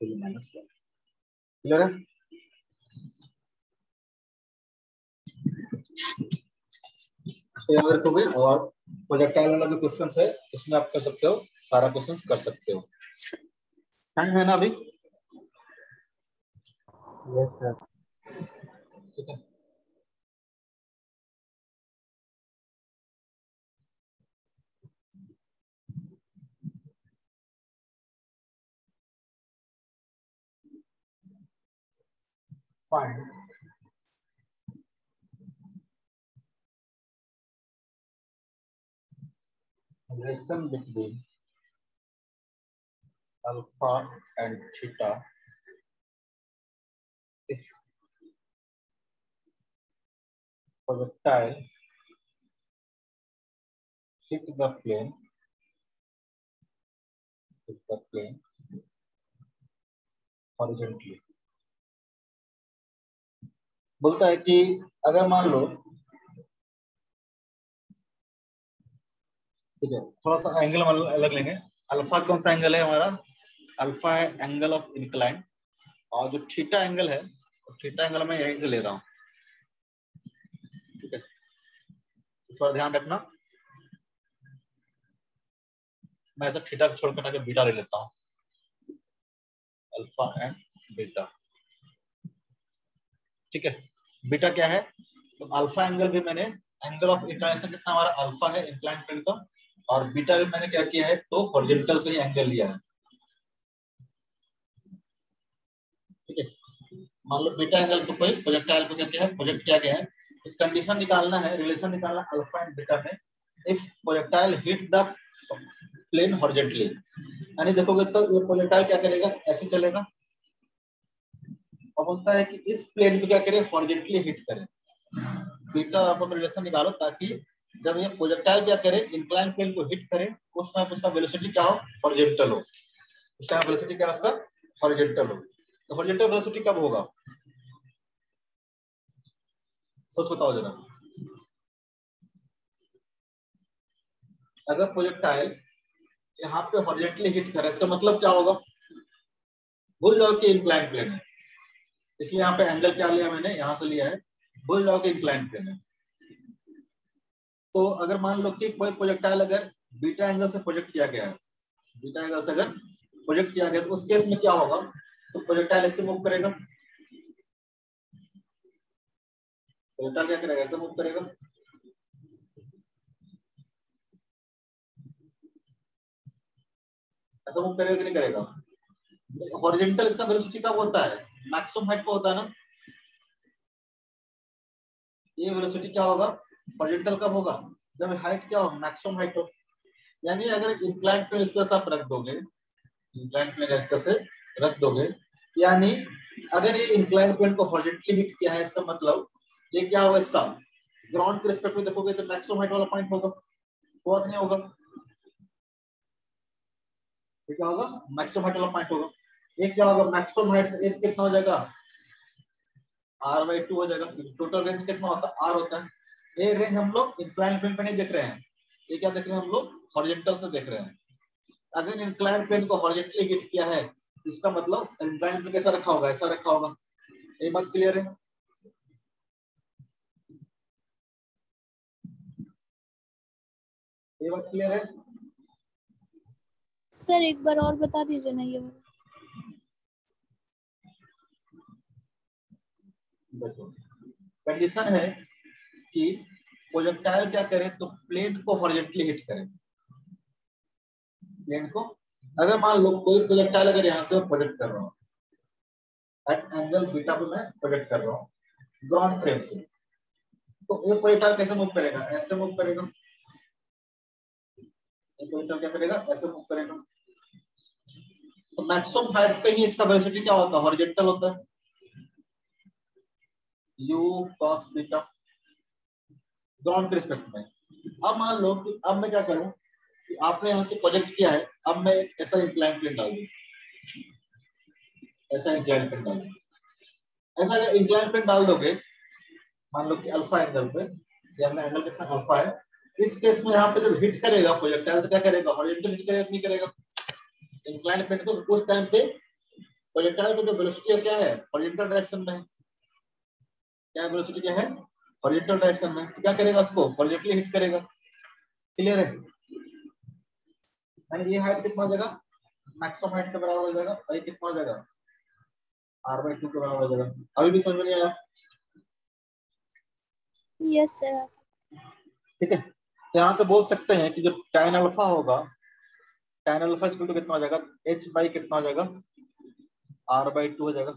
- 1। Clear है? इसको याद रखोगे। और प्रोजेक्टाइल वाला जो क्वेश्चन है इसमें आप कर सकते हो, सारा क्वेश्चन कर सकते हो। टाइम है ना अभी? Yes sir. ठीक है। Find relation between alpha and theta if projectile hit the plane horizontally। बोलता है कि अगर मान लो, ठीक है, थोड़ा सा एंगल अलग लेंगे। अल्फा कौन सा एंगल है हमारा, अल्फा है एंगल ऑफ इंक्लाइन, और जो थीटा एंगल है, थीटा एंगल मैं यहीं से ले रहा हूँ। ठीक है, इस पर ध्यान रखना। मैं ऐसा थीटा को छोड़ कर बीटा ले लेता हूँ, अल्फा एंड बीटा। ठीक है, बीटा क्या है, तो अल्फा एंगल भी मैंने, एंगल ऑफ इंक्लाइनेशन कितना हमारा अल्फा है इंक्लाइन प्लेन का, और बीटा भी मैंने क्या किया है, तो हॉरिजॉन्टल से ही एंगल लिया है। ठीक है, मान लो बीटा एंगल को कोई प्रोजेक्टाइल को क्या है, प्रोजेक्ट किया गया है, तो कंडीशन निकालना है, रिलेशन निकालना अल्फा एंड बीटा में। If projectile hit the plane horizontally, यानी देखोगे तो ये प्रोजेक्टाइल क्या करेगा, ऐसे चलेगा, और बोलता है कि इस प्लेन को क्या करे, हॉरिजॉन्टली हिट करे। बीटा आप रिलेशन निकालो ताकि जब ये प्रोजेक्टाइल क्या करे, इंक्लाइन प्लेन को हिट करे, उस टाइम उसका वेलोसिटी क्या हो, हॉरिजॉन्टल हो। उस टाइम वेलोसिटी क्या उसका, हॉरिजॉन्टल हो। तो हॉरिजॉन्टल वेलोसिटी कब होगा, सोच बताओ जरा। अगर प्रोजेक्टाइल यहाँ पे हॉरिजॉन्टली हिट करे, इसका मतलब क्या होगा, भूल जाओ कि इंक्लाइन प्लेन है, इसलिए यहाँ पे एंगल क्या लिया मैंने, यहाँ से लिया है, भूल जाओ कि इंक्लाइन प्लेन है। तो अगर मान लो कि कोई प्रोजेक्टाइल अगर बीटा एंगल से प्रोजेक्ट किया गया है, बीटा एंगल से अगर प्रोजेक्ट किया गया, तो उस केस में क्या होगा, तो प्रोजेक्टाइल ऐसे मूव करेगा, प्रोजेक्टाइल क्या करेगा, ऐसे मूव करेगा, ऐसा मूव करेगा कि नहीं करेगा। हॉरिजॉन्टल इसका वेलोसिटी कब होता है, मैक्सिमम हाइट पे होता है ना। ये वेलोसिटी क्या होगा, हॉरिजॉन्टल कब होगा, जब हाइट क्या हो, मैक्सिमम हाइट हो। यानी अगर इंक्लाइन प्लेन इस तरह से आप रख दोगे, इंक्लाइन प्लेन इस तरह से रख दोगे, यानी अगर ये इंक्लाइन प्लेन को हॉरिजॉन्टली हिट किया है, इसका मतलब ये क्या होगा, इसका ग्राउंड के रिस्पेक्ट में देखोगे तो मैक्सिमम हाइट वाला पॉइंट होगा, होगा कि नहीं होगा, ये क्या होगा, मैक्सिमम हाइट वाला पॉइंट होगा। ये क्या होगा, मैक्सिमम हाइट एज कितना हो जाएगा, r/2 हो जाएगा। टोटल रेंज कितना होता है, r होता है। ये रेंज हम लोग इंक्लाइन प्लेन पे नहीं देख रहे हैं, ये क्या देख रहे हैं हम लोग, हॉरिजॉन्टल से देख रहे हैं। अगर इंक्लाइन प्लेन को हॉरिजॉन्टली हिट किया है, इसका मतलब इंक्लाइन प्लेन कैसा रखा होगा, ऐसा रखा होगा। ये बात क्लियर है, ये बात क्लियर है। सर एक बार और बता दीजिए ना ये। देखो कंडीशन है कि प्रोजेक्टाइल क्या करे, तो प्लेन को हॉरिजॉन्टली हिट करे, प्लेन को। अगर मान लो कोई प्रोजेक्टाइल अगर यहाँ से प्रोजेक्ट कर रहा हूँ, एट एंगल बीटा पे मैं प्रोजेक्ट कर रहा हूँ ग्राउंड फ्रेम से। तो ये प्रोजेक्टाइल कैसे मूव करेगा? ऐसे मूव करेगा। ये प्रोजेक्टाइल क्या करेगा? ऐसे मूव करेगा। तो मैक्सिमम हाइट पे ही इसका वेलोसिटी क्या होता है? हॉरिजॉन्टल होता है, u cos बीटा ग्राउंड के रिस्पेक्ट में। अब मान लो कि अब मैं क्या करूं कि आपने यहां से प्रोजेक्ट किया है, अब मैं एक ऐसा इंक्लाइन प्लेन डाल दूं, ऐसा इंक्लाइन प्लेन डाल दूं। ऐसा इंक्लाइन प्लेन डाल दोगे मान लो कि अल्फा एंगल पे, एंगल कितना अल्फा है, इस केस में यहाँ पे जब हिट करेगा प्रोजेक्टाइल तो क्या करेगा? हॉरिजॉन्टल हिट करेगा कि नहीं करेगा? इंक्लाइन प्लेन को उस टाइम पे प्रोजेक्टाइल का जो वेलोसिटी है क्या है? हॉरिजॉन्टल डायरेक्शन में है। क्या वेलोसिटी क्या है? हॉरिजॉन्टल डायरेक्शन में। तो क्या करेगा? उसको हॉरिजॉन्टली हिट करेगा। क्लियर है? यानी ये हाइट कितना हो जाएगा? मैक्सिमम हाइट के बराबर हो जाएगा, और ये कितना हो जाएगा? r/2 के बराबर हो जाएगा। अभी भी समझ में नहीं आया? Yes sir. ठीक है, तो यहाँ से बोल सकते हैं कि जो tan अल्फा होगा, tan अल्फा इक्वल टू कितना हो जाएगा? h बाई कितना हो जाएगा? r/2 हो जाएगा।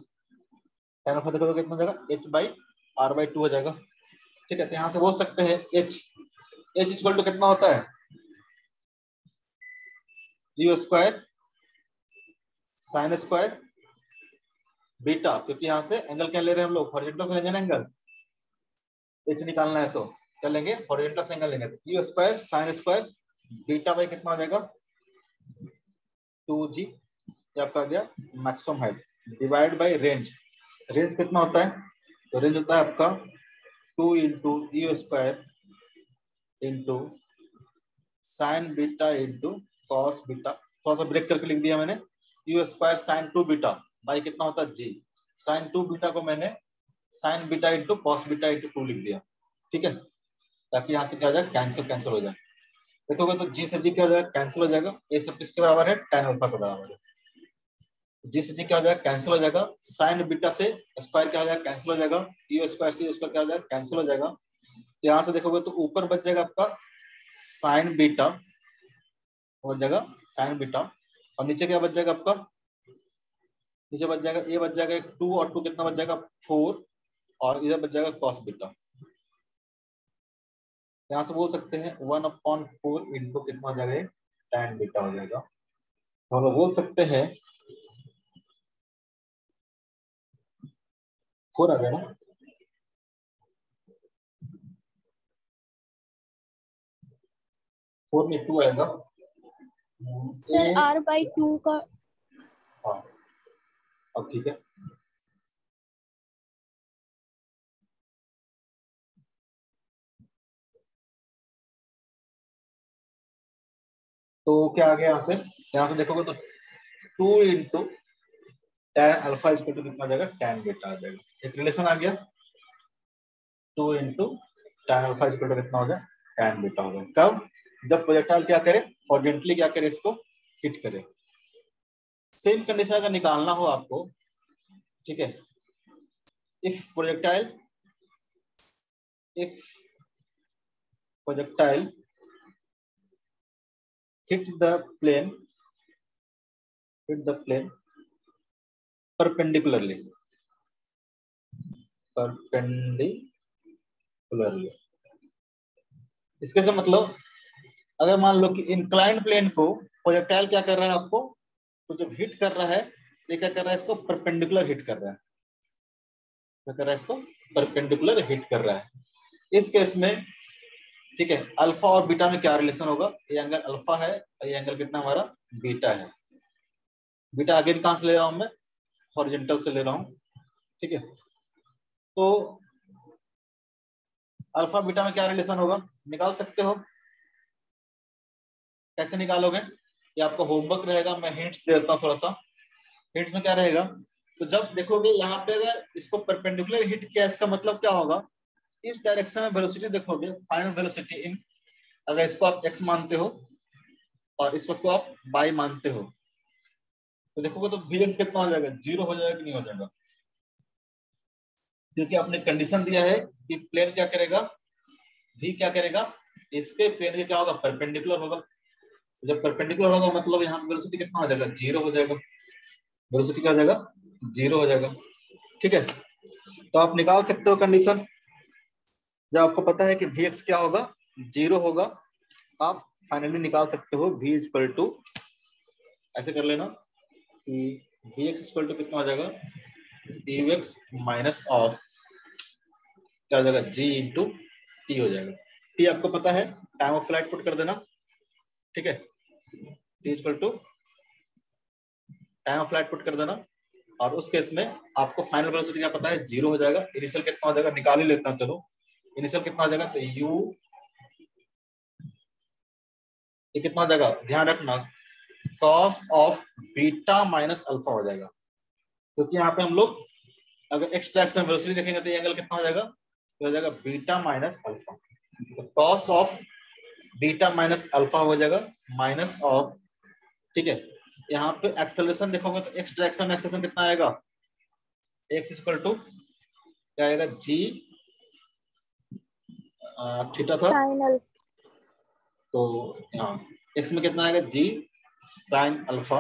tan अल्फा देखो तो कितना हो जाएगा? h बाई r/2 हो जाएगा। ठीक है, तो यहाँ से बोल सकते हैं h इक्वल टू कितना होता है? u square sine square beta, क्योंकि यहाँ से एंगल क्या ले रहे हैं हम लोग? हॉरिजॉन्टल से लेंगे ना एंगल, h निकालना है तो क्या लेंगे? हॉरिजॉन्टल से एंगल लेंगे। तो u square sine square beta by कितना हो जाएगा? 2g, ये आपका आ गया maximum height, divide by range. Range कितना होता है? तो रेंज होता है आपका 2 into you square into sine beta into cos beta. थोड़ा सा ब्रेक करके लिख दिया मैंने, you square sign 2 beta by कितना होता है? जी। साइन 2 बीटा को मैंने sign beta into cos beta into 2 लिख दिया। ठीक है, ताकि यहाँ से क्या हो जाए? कैंसिल कैंसिल हो जाए। देखोगे तो जी से जी क्या हो जाएगा? कैंसिल हो जाएगा। ये सब किसके बराबर है? tan अल्फा के बराबर है। जी से जी क्या हो जाएगा? कैंसिल हो जाएगा। साइन बीटा से स्क्वायर क्या हो जाएगा? कैंसिल हो जाएगा। यू स्क्वायर से यू स्क्वायर क्या हो जाएगा? कैंसिल हो जाएगा। तो यहाँ से देखोगे तो ऊपर बच जाएगा आपका साइन बीटा, बच जाएगा साइन बीटा, और नीचे क्या बच जाएगा आपका? नीचे बच जाएगा ये बच जाएगा 2 और 2 कितना बच जाएगा? 4, और इधर बच जाएगा कॉस बीटा। यहाँ से बोल सकते हैं 1/4 इंटू कितना हो जाएगा? tan बीटा हो जाएगा। तो हम लोग बोल सकते हैं 4 आ गया ना? फोर में 2 आएगा। सर r/2 का हाँ, अब ठीक है। तो क्या आ गया यहाँ से? यहाँ से देखोगे तो 2 into tan alpha equal to कितना आ जाएगा? tan बीटा आ जाएगा। एक रिलेशन आ गया, 2 into tan alpha equal to कितना हो जाए? tan बीटा हो जाए। कब? जब प्रोजेक्टाइल क्या करे? हॉरिजॉन्टली क्या करे? इसको हिट करे। सेम कंडीशन अगर निकालना हो आपको, ठीक है, if projectile hit the plane perpendicularly इसके से मतलब अगर मान लो कि इंक्लाइंड प्लेन को प्रोजेक्टाइल क्या कर रहा है आपको, तो जब हिट कर रहा है ये क्या कर रहा है? इसको परपेंडिकुलर हिट कर रहा है। क्या कर रहा है? इसको परपेंडिकुलर हिट कर रहा है। इस केस में ठीक है, अल्फा और बीटा में क्या रिलेशन होगा? ये एंगल अल्फा है, ये एंगल कितना हमारा? बीटा है। बीटा अगेन कहां से ले रहा हूं मैं? हॉरिजॉन्टल से ले रहा हूं। ठीक है, तो अल्फा बीटा में क्या रिलेशन होगा? निकाल सकते हो। कैसे निकालोगे? ये आपका होमवर्क रहेगा, मैं हिंट्स देता हूं थोड़ा सा। हिंट्स में क्या रहेगा? तो जब देखोगे यहाँ पे अगर इसको परपेंडिकुलर हिट किया, इसका मतलब क्या होगा? इस डायरेक्शन में वेलोसिटी देखोगे, फाइनल वेलोसिटी इन, अगर इसको आप x मानते हो और इस वक्त को आप y मानते हो, तो देखोगे तो vx कितना हो जाएगा? 0 हो जाएगा कि नहीं हो जाएगा? क्योंकि आपने कंडीशन दिया है कि प्लेन क्या करेगा? v क्या करेगा? इसके प्लेन के क्या होगा? परपेंडिकुलर होगा। जब परपेंडिकुलर होगा मतलब यहाँ पे वेलोसिटी कितना हो जाएगा? 0 हो जाएगा। वेलोसिटी क्या हो जाएगा? 0 हो जाएगा। ठीक है, तो आप निकाल सकते हो कंडीशन। जब आपको पता है कि Vx क्या होगा, 0 होगा, आप फाइनली निकाल सकते हो V इक्वल टू, ऐसे कर लेना कि Vx इक्वल टू कितना हो जाएगा, Ux माइनस ऑफ क्या हो जाएगा, G इंटू टी हो जाएगा। टी आपको पता है, टाइम ऑफ फ्लाइट पुट कर देना, ठीक है, t equal to time of flight put कर देना। और उस केस में आपको फाइनल वेलोसिटी क्या पता है, 0 हो जाएगा। इनिशियल कितना हो जाएगा, निकाल ही लेता हूं, चलो इनिशियल कितना हो जाएगा, तो यू ये कितना हो जाएगा, ध्यान रखना, cos of beta minus alpha हो जाएगा, क्योंकि यहाँ पे हम लोग अगर एक्स डायरेक्शन में वेलोसिटी देखेंगे तो ये एंगल कितना हो जाएगा, तो हो जाएगा बीटा माइनस अल्फा। तो cos of beta minus alpha हो जाएगा माइनस ऑफ, ठीक है। यहाँ पे एक्सेलरेशन देखोगे तो एक्स डायरेक्शन में एक्सेलरेशन कितना आएगा, एक्स इक्वल टू क्या आएगा, जी थीटा था, साइन तो यहाँ एक्स में कितना आएगा, g sine alpha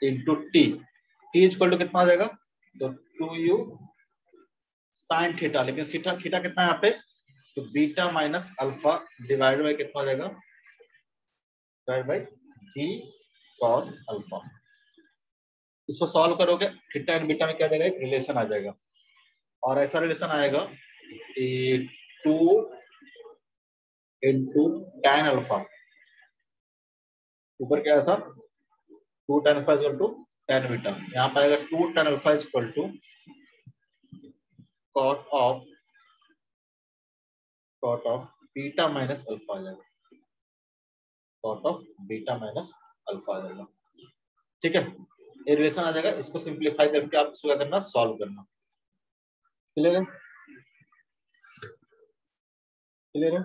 into T, T equal to कितना आ जाएगा, तो 2u साइन थीटा, लेकिन थीटा थीटा कितना है यहाँ पे, तो beta minus alpha divide by कितना हो जाएगा, divide by g cos alpha. इसको सॉल्व करोगे थीटा एंड बीटा में क्या आ जाएगा, एक रिलेशन आ जाएगा, और ऐसा रिलेशन आएगा कि 2 इंटू tan अल्फा, ऊपर क्या था 2 tan alpha equal to tan beta, यहाँ पे आएगा 2 tan alpha equal to cot of beta minus alpha आ जाएगा, cot of beta minus alpha आ जाएगा, ठीक है। ये रिलेशन आ जाएगा, इसको सिंप्लीफाई करके आप इसको क्या करना, सॉल्व करना। क्लियर है, क्लियर है,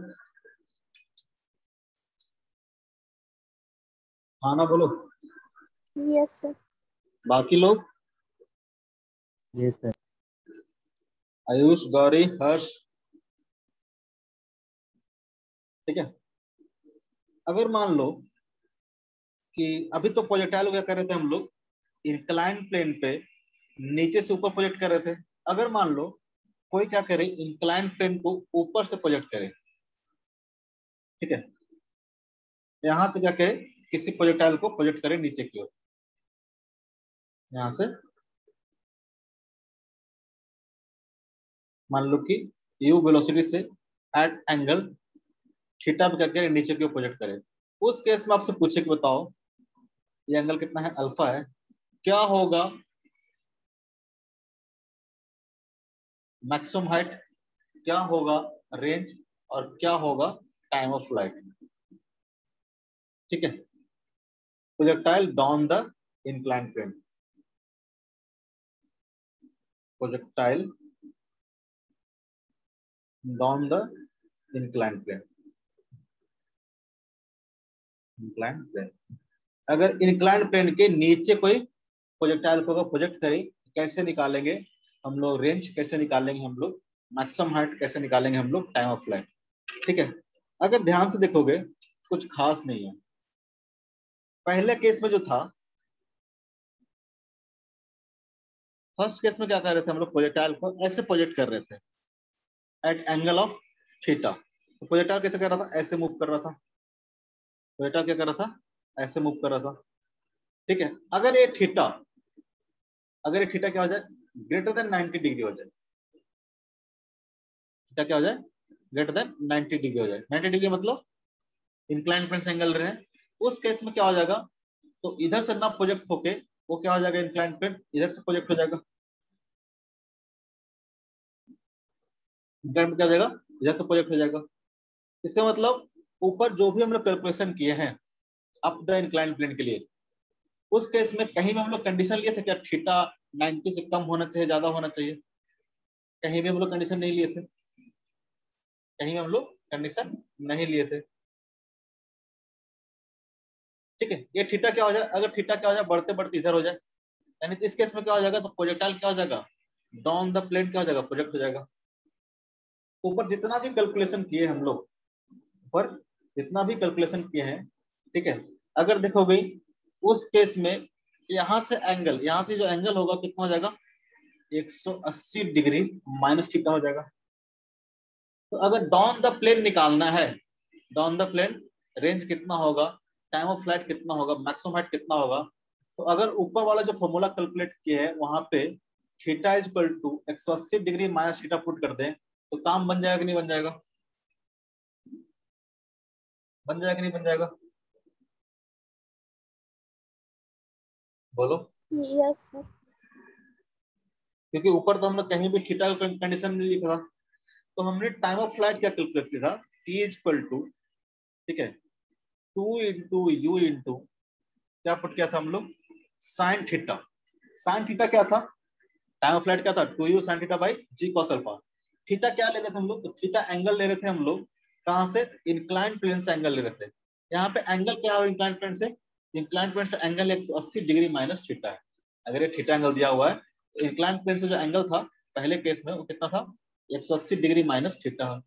हाँ ना बोलो, यस सर। बाकी लोग, यस सर। आयुष, गौरी, हर्ष, ठीक है। अगर मान लो कि अभी तो प्रोजेक्टाइल क्या कर रहे थे हम लोग, इंक्लाइन प्लेन पे नीचे से ऊपर प्रोजेक्ट कर रहे थे। अगर मान लो कोई क्या करे, इंक्लाइन प्लेन को ऊपर से प्रोजेक्ट करे, ठीक है, यहां से क्या करे, किसी प्रोजेक्टाइल को प्रोजेक्ट करे नीचे की ओर, यहां से मान लो कि u वेलोसिटी से एट एंगल थीटा पे क्या करे, नीचे की ओर प्रोजेक्ट करे। उस केस में आपसे पूछे कि बताओ ये एंगल कितना है, अल्फा है, क्या होगा मैक्सिमम हाइट, क्या होगा रेंज, और क्या होगा टाइम ऑफ फ्लाइट, ठीक है। Projectile down the incline plane, projectile down the incline plane, incline plane. अगर इंक्लाइन प्लेन के नीचे कोई प्रोजेक्टाइल को प्रोजेक्ट करे, कैसे निकालेंगे हम लोग रेंज, कैसे निकालेंगे हम लोग मैक्सिमम हाइट, कैसे निकालेंगे हम लोग टाइम ऑफ फ्लाइट, ठीक है। अगर ध्यान से देखोगे कुछ खास नहीं है। पहले केस में जो था, फर्स्ट केस में क्या कर रहे थे हम लोग, प्रोजेक्टाइल को ऐसे प्रोजेक्ट कर रहे थे एट एंगल ऑफ थीटा। तो प्रोजेक्टाइल कैसे कर रहा था, ऐसे मूव कर रहा था, प्रोजेक्टाइल क्या कर रहा था, ऐसे मूव कर रहा था, ठीक है। अगर ये थीटा क्या हो जाए, ग्रेटर देन 90 डिग्री हो जाए, थीटा क्या हो जाए, ग्रेटर देन 90 डिग्री हो जाए, 90 डिग्री मतलब इंक्लाइन प्लेन से एंगल रहे, उस केस में क्या हो जाएगा, तो इधर से ना प्रोजेक्ट होके वो क्या हो जाएगा, इंक्लाइन प्लेन इधर से प्रोजेक्ट हो जाएगा, इंक्लाइन क्या हो जाएगा, इधर से प्रोजेक्ट हो जाएगा। इसका मतलब ऊपर जो भी हम लोग कैलकुलेशन किए हैं अप द इंक्लाइन प्लेन के लिए, उस केस में कहीं भी हम लोग कंडीशन लिए थे क्या, थीटा 90 से कम होना चाहिए, ज्यादा होना चाहिए, कहीं भी हम लोग कंडीशन नहीं लिए थे, कहीं भी हम लोग कंडीशन नहीं लिए थे, ठीक है। ये थीटा क्या हो जाए, अगर थीटा क्या हो जाए, बढ़ते बढ़ते इधर हो जाए, यानी इस केस में क्या हो जाएगा, तो प्रोजेक्टाइल क्या हो जाएगा, डाउन द प्लेन क्या हो जाएगा, प्रोजेक्ट हो जाएगा। ऊपर जितना भी कैलकुलेशन किए हम लोग, ऊपर जितना भी कैलकुलेशन किए हैं, ठीक है, अगर देखोगे उस केस में यहाँ से एंगल, यहाँ से जो एंगल होगा कितना हो जाएगा, 180 डिग्री माइनस थीटा हो जाएगा। तो अगर डाउन द प्लेन निकालना है, डाउन द प्लेन रेंज कितना होगा, टाइम ऑफ फ्लाइट कितना होगा, मैक्सिमम हाइट कितना होगा, तो अगर ऊपर वाला जो फॉर्मूला कैलकुलेट किया है वहां पे theta is equal to 180 degree minus theta put कर दें तो काम बन जाएगा कि नहीं बन जाएगा? बन जाएगा कि नहीं बन जाएगा? बोलो। Yes sir. क्योंकि ऊपर तो हमने कहीं भी थीटा का कंडीशन नहीं लिखा था, तो हमने टाइम ऑफ फ्लाइट क्या कैलकुलेट किया था, टी इज इक्वल टू, ठीक है, 2 इंटू यू इंटू क्या पुट किया था हम लोग, साइन थीटा। साइन थीटा क्या था, टाइम ऑफ फ्लाइट क्या था, 2u sine theta by ji cos alpha. Theta क्या ले रहे थे हम लोग, तो थीटा एंगल ले रहे थे हम लोग, कहां से, इंक्लाइन प्लेन से एंगल ले रहे थे। यहाँ पे एंगल क्या है इंक्लाइन प्लेन से, इंक्लाइन प्लेन से एंगल 180 डिग्री माइनस थीटा है। अगर ये थीटा एंगल दिया हुआ है तो इंक्लाइन प्लेन से जो एंगल था पहले केस में वो कितना था, 180 डिग्री माइनस थीटा है।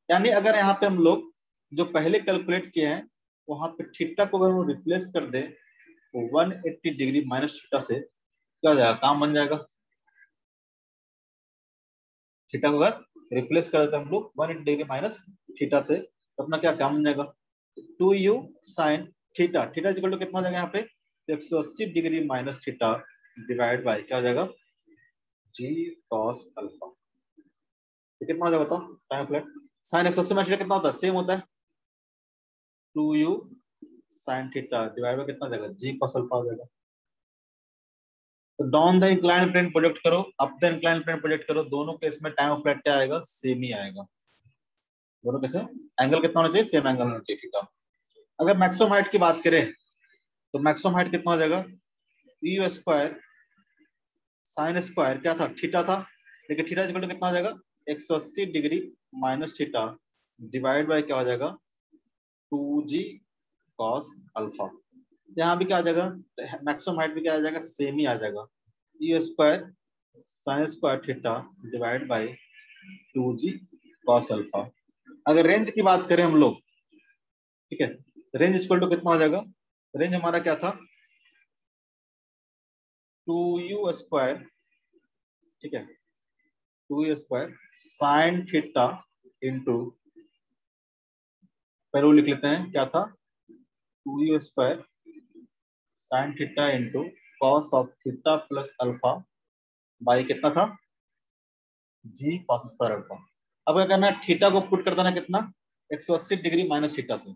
यानी अगर यहाँ पे हम लोग जो पहले कैलकुलेट किए हैं वहां पे थीटा को अगर हम रिप्लेस कर दे तो 180 डिग्री माइनस थीटा से क्या हो जाएगा, काम बन जाएगा। थीटा को अगर रिप्लेस कर देते हम लोग 180 डिग्री माइनस थीटा से तो अपना क्या काम बन जाएगा, 2u sine theta, theta equal to कितना हो जाएगा यहाँ पे 180 degree minus theta divide by क्या हो जाएगा, जी कॉस अल्फा। तो कितना हो जाएगा बताओ, time flight sine 180 minus theta कितना होता है, सेम होता है 2u sine theta divide by कितना हो जाएगा, जी कॉस अल्फा हो जाएगा। तो down the incline plane project करो, up the incline plane project करो, दोनों केस में टाइम ऑफ फ्लाइट क्या आएगा, सेम ही आएगा। दोनों केस में एंगल कितना होना चाहिए, सेम एंगल होना चाहिए थीटा। अगर मैक्सिमम हाइट की बात करें तो मैक्सिमम हाइट कितना हो जाएगा, यू स्क्वायर साइन स्क्वायर क्या था, थीटा था, लेकिन थीटा इक्वल टू कितना हो जाएगा 180 degree minus theta divide by क्या हो जाएगा 2g cos अल्फा। यहाँ भी क्या आ जाएगा, मैक्सिमम हाइट भी क्या आ जाएगा, सेम ही आ जाएगा, you square sine square theta divide bye 2g cos alpha. अगर रेंज की बात करें हम लोग, ठीक है, रेंज इक्वल टू कितना हो जाएगा, रेंज हमारा क्या था 2u स्क्वायर, ठीक है, 2u square sine theta into, पहले लिख लेते हैं क्या था, 2u square sine theta into cos of theta plus alpha by कितना था, जी कॉस स्क्वायर अल्फा। अब क्या करना है, थीटा को पुट कर देना कितना 180 डिग्री माइनस थीटा से,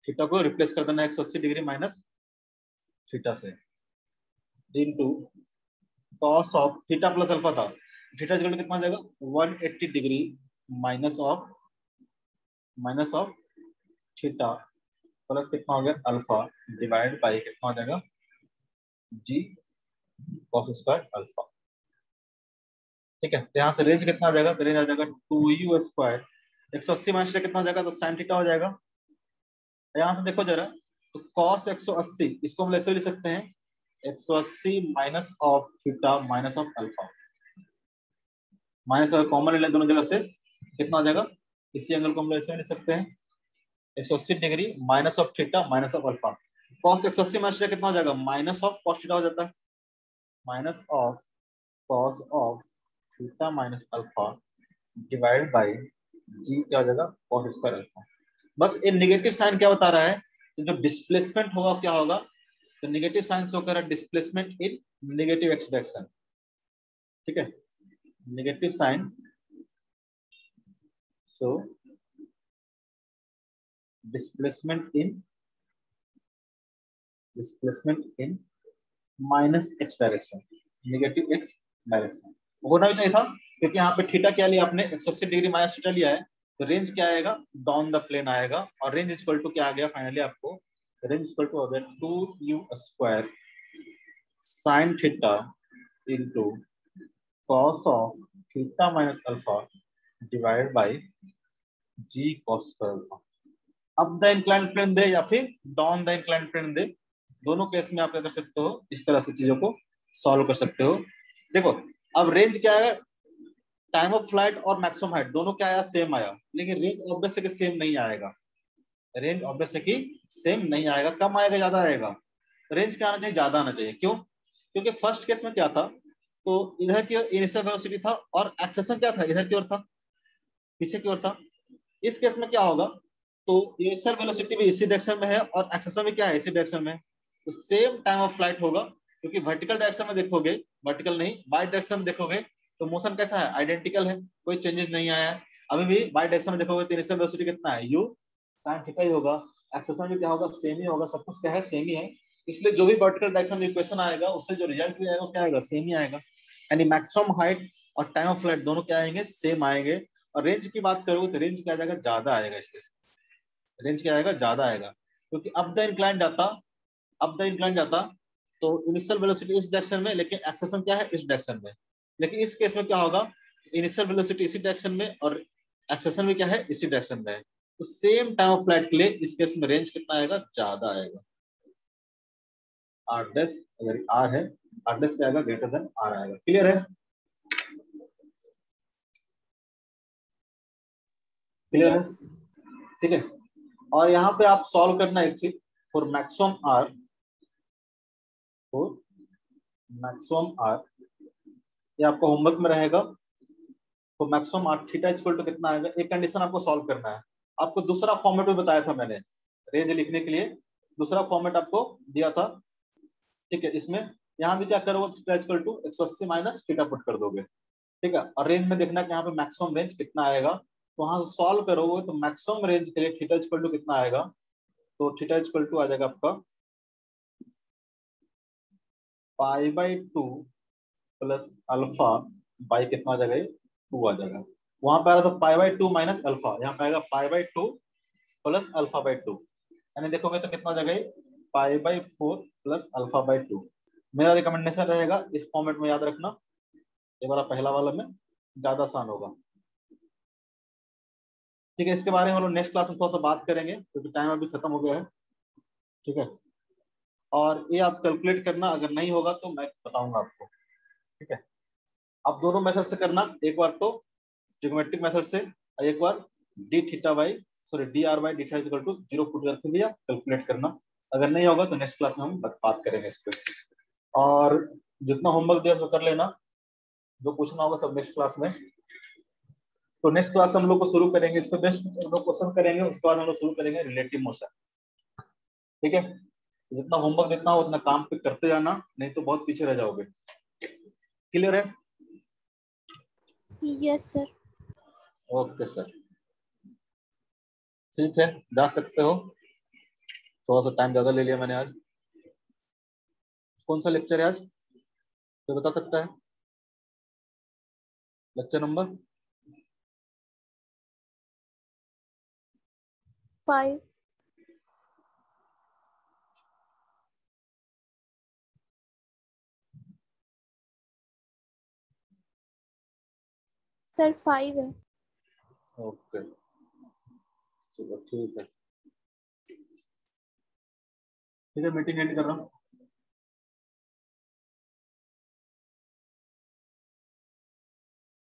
थीटा को रिप्लेस कर देना 180 डिग्री माइनस थीटा से into cos of theta plus alpha था, थीटा जगह कितना जाएगा 180 degree minus of theta plus कितना हो गया अल्फा डिवाइड बाई कितना हो जाएगा, जी कॉस स्क्वायर अल्फा। ठीक है, तो यहाँ से रेंज कितना आ जाएगा, तो रेंज आ जाएगा 2u स्क्वायर 180 माइनस कितना हो जाएगा, तो साइन थीटा हो जाएगा। यहाँ से देखो जरा, तो cos 180 इसको हम ऐसे लिख सकते हैं 180 minus of theta minus of alpha, minus अगर कॉमन ले लें दोनों जगह से कितना हो जाएगा, इसी एंगल को हम ऐसे लिख सकते हैं 180 degree minus of theta minus of alpha. cos 180 minus कितना हो जाएगा, माइनस ऑफ cos थीटा हो जाता है, minus of cos of theta minus alpha divide by g क्या हो जाएगा cos स्क्वायर अल्फा। बस ये नेगेटिव साइन क्या बता रहा है, तो जो डिस्प्लेसमेंट होगा क्या होगा, तो नेगेटिव साइन शो कर रहा है displacement in negative x direction. ठीक है, negative sign so displacement in minus x direction, negative x direction होना भी चाहिए था, क्योंकि यहाँ पे थीटा क्या लिया आपने 180 डिग्री माइनस थीटा लिया है, तो रेंज क्या आएगा, डाउन द प्लेन आएगा, और रेंज इक्वल टू क्या आ गया फाइनली आपको, रेंज इक्वल टू हो गया 2u square sine theta into cos of theta minus alpha divide by g cos square alpha. Up the incline plane दे या फिर डाउन द इंक्लाइन प्लेन दे, दोनों केस में आप क्या कर सकते हो, इस तरह से चीजों को सॉल्व कर सकते हो। देखो अब रेंज क्या है, टाइम ऑफ फ्लाइट और मैक्सिमम हाइट दोनों क्या आया, सेम आया, लेकिन रेंज ऑब्वियस है कि सेम नहीं आएगा, रेंज ऑब्वियस है कि सेम नहीं आएगा, कम आएगा ज्यादा आएगा, रेंज क्या आना चाहिए, ज्यादा आना चाहिए। क्यों, क्योंकि फर्स्ट केस में क्या था, तो इधर की ओर इनिशियल वेलोसिटी था और एक्सेलरेशन क्या था, इधर की ओर था, पीछे की ओर था। इस केस में क्या होगा, तो इनिशियल वेलोसिटी भी इसी डायरेक्शन में है और एक्सेलरेशन भी क्या है, इसी डायरेक्शन में है, तो सेम टाइम ऑफ फ्लाइट होगा। क्योंकि वर्टिकल डायरेक्शन में देखोगे, वर्टिकल नहीं बाई डायरेक्शन में देखोगे तो मोशन कैसा है, आइडेंटिकल है, कोई चेंजेस नहीं आया है। अभी भी बाई डायरेक्शन में देखोगे तो इनिशियल वेलोसिटी कितना है, u sin थीटा ही होगा, एक्सेलरेशन भी क्या होगा, सेम ही होगा, सब कुछ क्या है, सेम ही है। इसलिए जो भी वर्टिकल डायरेक्शन में इक्वेशन आएगा उससे जो रिजल्ट भी आएगा वो क्या आएगा, सेम ही आएगा। यानी मैक्सिमम हाइट और टाइम ऑफ फ्लाइट दोनों क्या आएंगे, सेम आएंगे। और रेंज की बात करोगे तो रेंज क्या आ जाएगा, ज्यादा आएगा, इसके रेंज क्या आएगा, ज्यादा आएगा। क्योंकि अप द इंक्लाइन जाता, अप द इंक्लाइन जाता तो इनिशियल वेलोसिटी इस डायरेक्शन में, लेकिन एक्सेलरेशन क्या है, इस डायरेक्शन में। लेकिन इस केस में क्या होगा, इनिशियल वेलोसिटी इसी डायरेक्शन में और एक्सेलरेशन भी क्या है, इसी डायरेक्शन में है। तो सेम टाइम ऑफ फ्लाइट के लिए इस केस में रेंज कितना आएगा, ज्यादा आएगा। आर डैश, अगर आर है, आर डैश क्या आएगा, ग्रेटर देन आर आएगा। क्लियर है, क्लियर है, यस ठीक है। और यहाँ पे आप सॉल्व करना एक चीज, for maximum r, for maximum r, ये आपको होमवर्क में रहेगा। तो maximum r theta equal to कितना आएगा, एक कंडीशन आपको सॉल्व करना है। आपको दूसरा फॉर्मेट में बताया था मैंने, रेंज लिखने के लिए दूसरा फॉर्मेट आपको दिया था, ठीक है। इसमें यहाँ भी क्या करोगे, theta equal to 180 minus theta put कर दोगे, ठीक है। और रेंज में देखना कि यहाँ पे मैक्सिमम रेंज कितना आएगा, तो वहां से सॉल्व करोगे तो मैक्सिमम रेंज के लिए थीटा इक्वल टू कितना आएगा, तो थीटा इक्वल टू आ जाएगा आपका π/2 प्लस अल्फा बाई कितना आ जाएगा, 2 आ जाएगा। वहां पे आ रहा था π/2 माइनस अल्फा, यहाँ पे आएगा π/2 प्लस अल्फा/2, यानी देखोगे तो कितना आ जाएगा, π/4 प्लस अल्फा/2। मेरा रिकमेंडेशन रहेगा इस फॉर्मेट में याद रखना, ये वाला पहला वाला में ज्यादा आसान होगा, ठीक है। इसके बारे में हम लोग नेक्स्ट क्लास में थोड़ा सा बात करेंगे क्योंकि टाइम अभी खत्म हो गया है, ठीक है। और ये आप कैलकुलेट करना, अगर नहीं होगा तो मैं बताऊंगा आपको, ठीक है। आप दोनों मेथड से करना, एक बार तो ट्रिग्नोमेट्रिक मेथड से और एक बार d theta by sorry d r by d theta equal to 0 put करके भी आप कैलकुलेट करना। अगर नहीं होगा तो नेक्स्ट क्लास में हम बात करेंगे इस पर। और जितना होमवर्क दिया तो कर लेना, जो पूछना होगा सब नेक्स्ट क्लास में। तो नेक्स्ट क्लास हम लोग को शुरू करेंगे, इस पर बेस्ट हम लोग क्वेश्चन करेंगे, उसके बाद हम लोग शुरू करेंगे रिलेटिव मोशन, ठीक है। जितना होमवर्क देना हो उतना काम पे करते जाना, नहीं तो बहुत पीछे रह जाओगे। क्लियर है, यस सर। ओके सर, ठीक है, जा सकते हो। थोड़ा सा टाइम ज्यादा ले लिया मैंने आज। कौन सा लेक्चर है आज, तो बता सकता है, लेक्चर नंबर 5 सर 5 है। ओके, चलो ठीक है, ठीक है, मीटिंग एंड कर रहा हूँ।